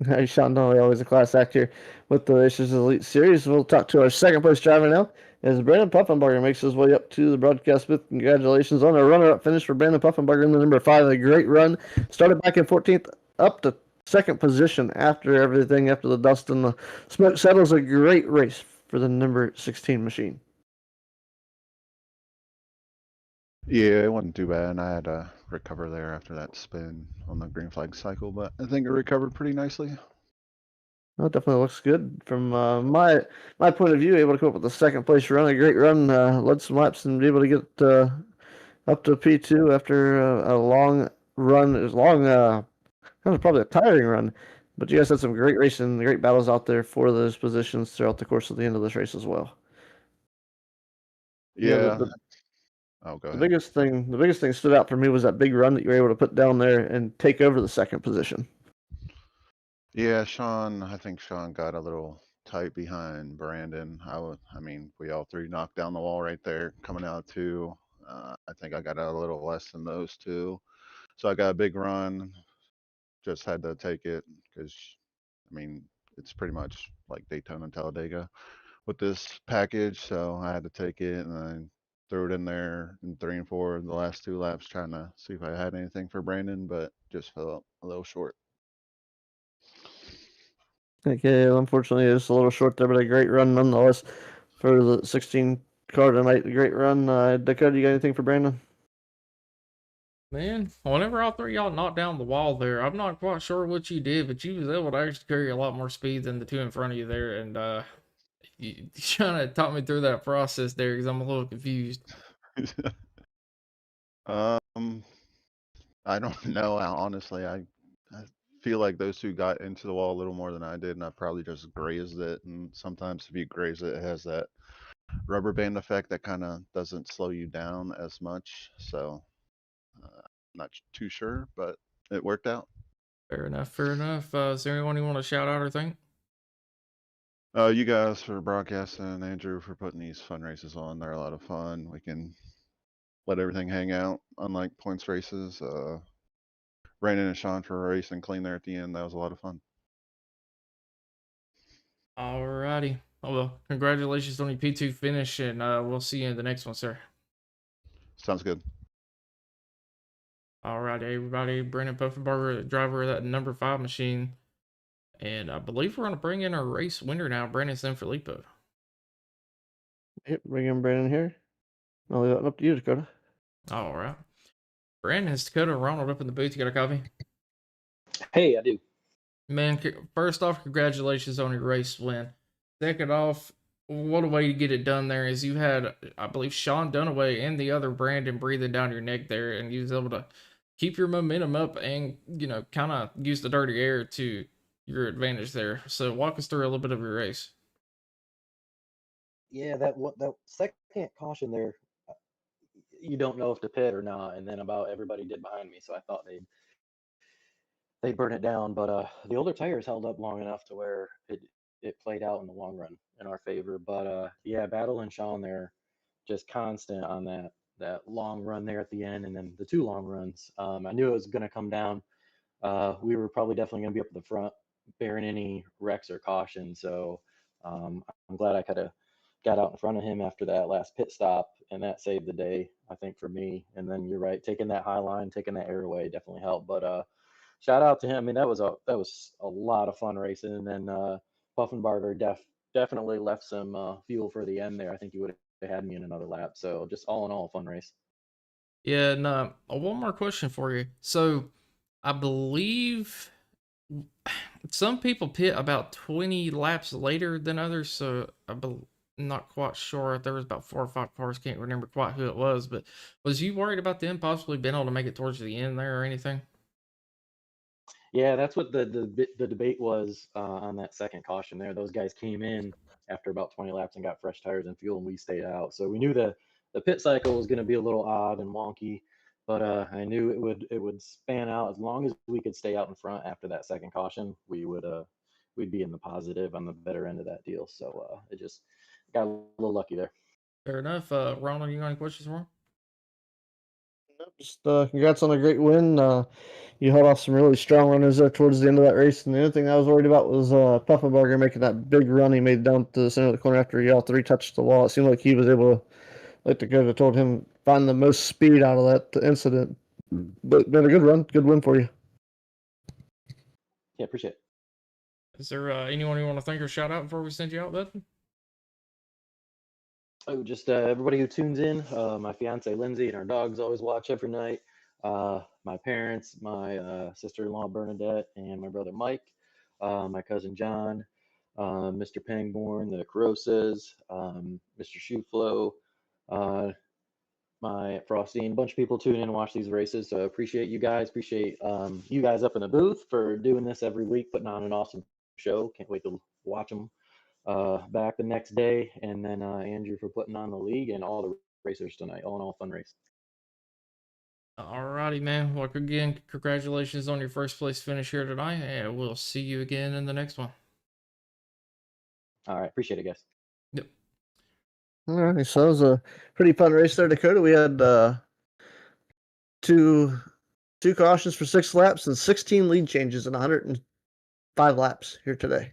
Hey, Sean Donnelly, always a class act here with the Racers Elite Series. We'll talk to our second place driver now as Brandon Puffenbarger makes his way up to the broadcast booth. Congratulations on a runner-up finish for Brandon Puffenbarger in the number 5. A great run. Started back in 14th, up to second position after everything, after the dust and the smoke settles. A great race for the number 16 machine. Yeah, it wasn't too bad. I had to recover there after that spin on the green flag cycle, but I think it recovered pretty nicely. Well, it definitely looks good from my point of view. Able to come up with a second place run, a great run, led some laps, and be able to get up to P2 after a long run. It was long. That was probably a tiring run, but you guys had some great racing, great battles out there for those positions throughout the course of the end of this race as well. Yeah. The Oh, go ahead. the biggest thing stood out for me was that big run that you were able to put down there and take over the second position. Yeah, I think Sean got a little tight behind Brandon. I mean, we all three knocked down the wall right there coming out too. I think I got a little less than those two. So I got a big run. Just had to take it because, I mean, it's pretty much like Daytona and Talladega with this package. So I had to take it and then threw it in there in 3 and 4 the last 2 laps, trying to see if I had anything for Brandon, but just fell a little short. Okay, unfortunately, it's a little short there, but a great run nonetheless for the 16 car tonight. A great run. Dakota, you got anything for Brandon? Man, whenever all three y'all knocked down the wall there, I'm not quite sure what you did, but you was able to actually carry a lot more speed than the two in front of you there, and you kind of taught me through that process there because I'm a little confused. um, I don't know. Honestly, I feel like those two got into the wall a little more than I did, and I probably just grazed it. And sometimes if you graze it, it has that rubber band effect that kind of doesn't slow you down as much. So, not too sure, but it worked out. Fair enough, fair enough. Is there anyone you want to shout out or thank? You guys for broadcasting, Andrew for putting these fun races on. They're a lot of fun. We can let everything hang out, unlike points races. Brandon and Sean for racing clean there at the end. That was a lot of fun. Alrighty. Oh, well, congratulations on your P2 finish, and we'll see you in the next one, sir. Sounds good. Alrighty, everybody. Brandon Puffenbarger, the driver of that number 5 machine. And I believe we're going to bring in our race winner now, Brandon Sanfilippo. Yep, bring in Brandon here. I'll leave that up to you, Dakota. All right. Brandon, it's Dakota Ronald up in the booth. You got a copy? Hey, I do. Man, first off, congratulations on your race win. Second off, what a way to get it done there is you had, I believe, Sean Dunaway and the other Brandon breathing down your neck there, and you was able to keep your momentum up and, kind of use the dirty air to your advantage there. So walk us through a little bit of your race. Yeah, that second caution there, you don't know if to pit or not, and then about everybody did behind me, so I thought they'd burn it down. But the older tires held up long enough to where it played out in the long run in our favor. But yeah, Battle and Sean there, just constant on that long run there at the end, and then the 2 long runs. I knew it was going to come down. We were probably definitely going to be up at the front, bearing any wrecks or caution. So I'm glad I could have got out in front of him after that last pit stop, and that saved the day, I think, for me. And then you're right, taking that high line, taking that air away definitely helped. But shout out to him. I mean, that was a lot of fun racing. And then Puffenbarger definitely left some fuel for the end there. I think he would have had me in another lap. So just all in all, a fun race. Yeah, and one more question for you. So I believe some people pit about 20 laps later than others, so I'm not quite sure. There was about 4 or 5 cars, can't remember quite who it was, but was you worried about them possibly being able to make it towards the end there or anything? Yeah, that's what the debate was on that second caution there. Those guys came in after about 20 laps and got fresh tires and fuel, and we stayed out. So we knew the pit cycle was going to be a little odd and wonky, but I knew it would span out as long as we could stay out in front after that second caution. we'd be in the positive on the better end of that deal. So it just got a little lucky there. Fair enough. Ronald, you got any questions for him? Nope, just congrats on a great win. You held off some really strong runners there towards the end of that race. And the other thing I was worried about was Puffenbarger making that big run he made down to the center of the corner after he all three touched the wall. It seemed like he was able to, like the coach told him, find the most speed out of that incident. But been a good run, good win for you. Yeah, appreciate it. Is there anyone you want to thank or shout out before we send you out, bud? Oh, just everybody who tunes in. My fiance Lindsay and our dogs always watch every night. My parents, my sister-in-law Bernadette, and my brother Mike, my cousin John, Mr. Pangborn, the Carosas, Mr. Shoeflow, my Frosty, and a bunch of people tune in and watch these races. So I appreciate you guys. Appreciate you guys up in the booth for doing this every week, putting on an awesome show. Can't wait to watch them back the next day, and then Andrew for putting on the league and all the racers tonight. All in all, fun race. Alrighty, man. Well, again, congratulations on your first place finish here tonight, and we'll see you again in the next one. All right, appreciate it, guys. Yep. All right, so it was a pretty fun race there, Dakota. We had two cautions for 6 laps and 16 lead changes in 105 laps here today.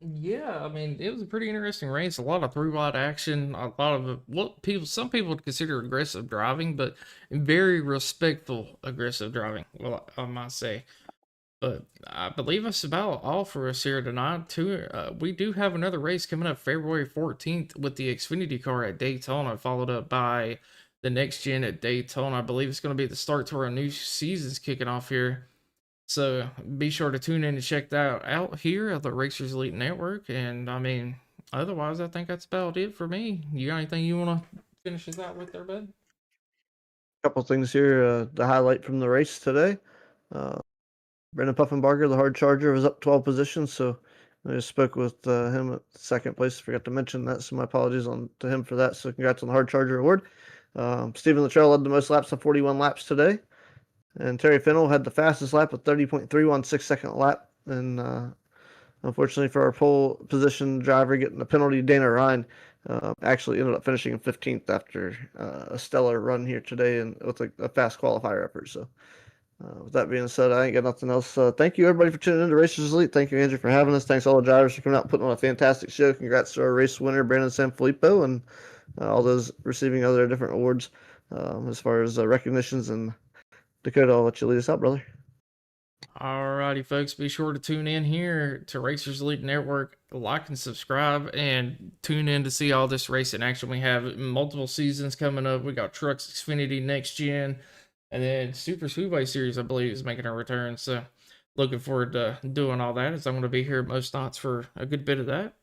Yeah, I mean, it was a pretty interesting race. A lot of three-wide action. A lot of some people would consider aggressive driving, but very respectful aggressive driving. Well, I might say. But I believe that's about all for us here tonight. Too, we do have another race coming up February 14th with the Xfinity car at Daytona, followed up by the next gen at Daytona. I believe it's going to be the start to our new season's kicking off here. So be sure to tune in and check that out here at the Racers Elite Network. And I mean, otherwise, I think that's about it for me. You got anything you want to finish this out with there, bud? A couple things here to highlight from the race today. Brendan Puffenbarger, the hard charger, was up 12 positions. So I just spoke with him at second place. Forgot to mention that, so my apologies to him for that. So congrats on the hard charger award. Stephen Luttrell led the most laps of 41 laps today. And Terry Fennell had the fastest lap with 30.31 6-second lap. And unfortunately for our pole position driver getting the penalty, Dana Ryan actually ended up finishing in 15th after a stellar run here today and with a fast qualifier effort. So with that being said, I ain't got nothing else. Thank you, everybody, for tuning in to Racers Elite. Thank you, Andrew, for having us. Thanks all the drivers for coming out and putting on a fantastic show. Congrats to our race winner, Brandon Sanfilippo, and all those receiving other different awards as far as recognitions. And Dakota, I'll let you lead us out, brother. Alrighty, folks, be sure to tune in here to Racers Elite Network, like and subscribe, and tune in to see all this racing action. We have multiple seasons coming up. We got Trucks Xfinity Next Gen, and then Super Speedway Series, I believe, is making a return. So looking forward to doing all that, as I'm going to be here most nights for a good bit of that.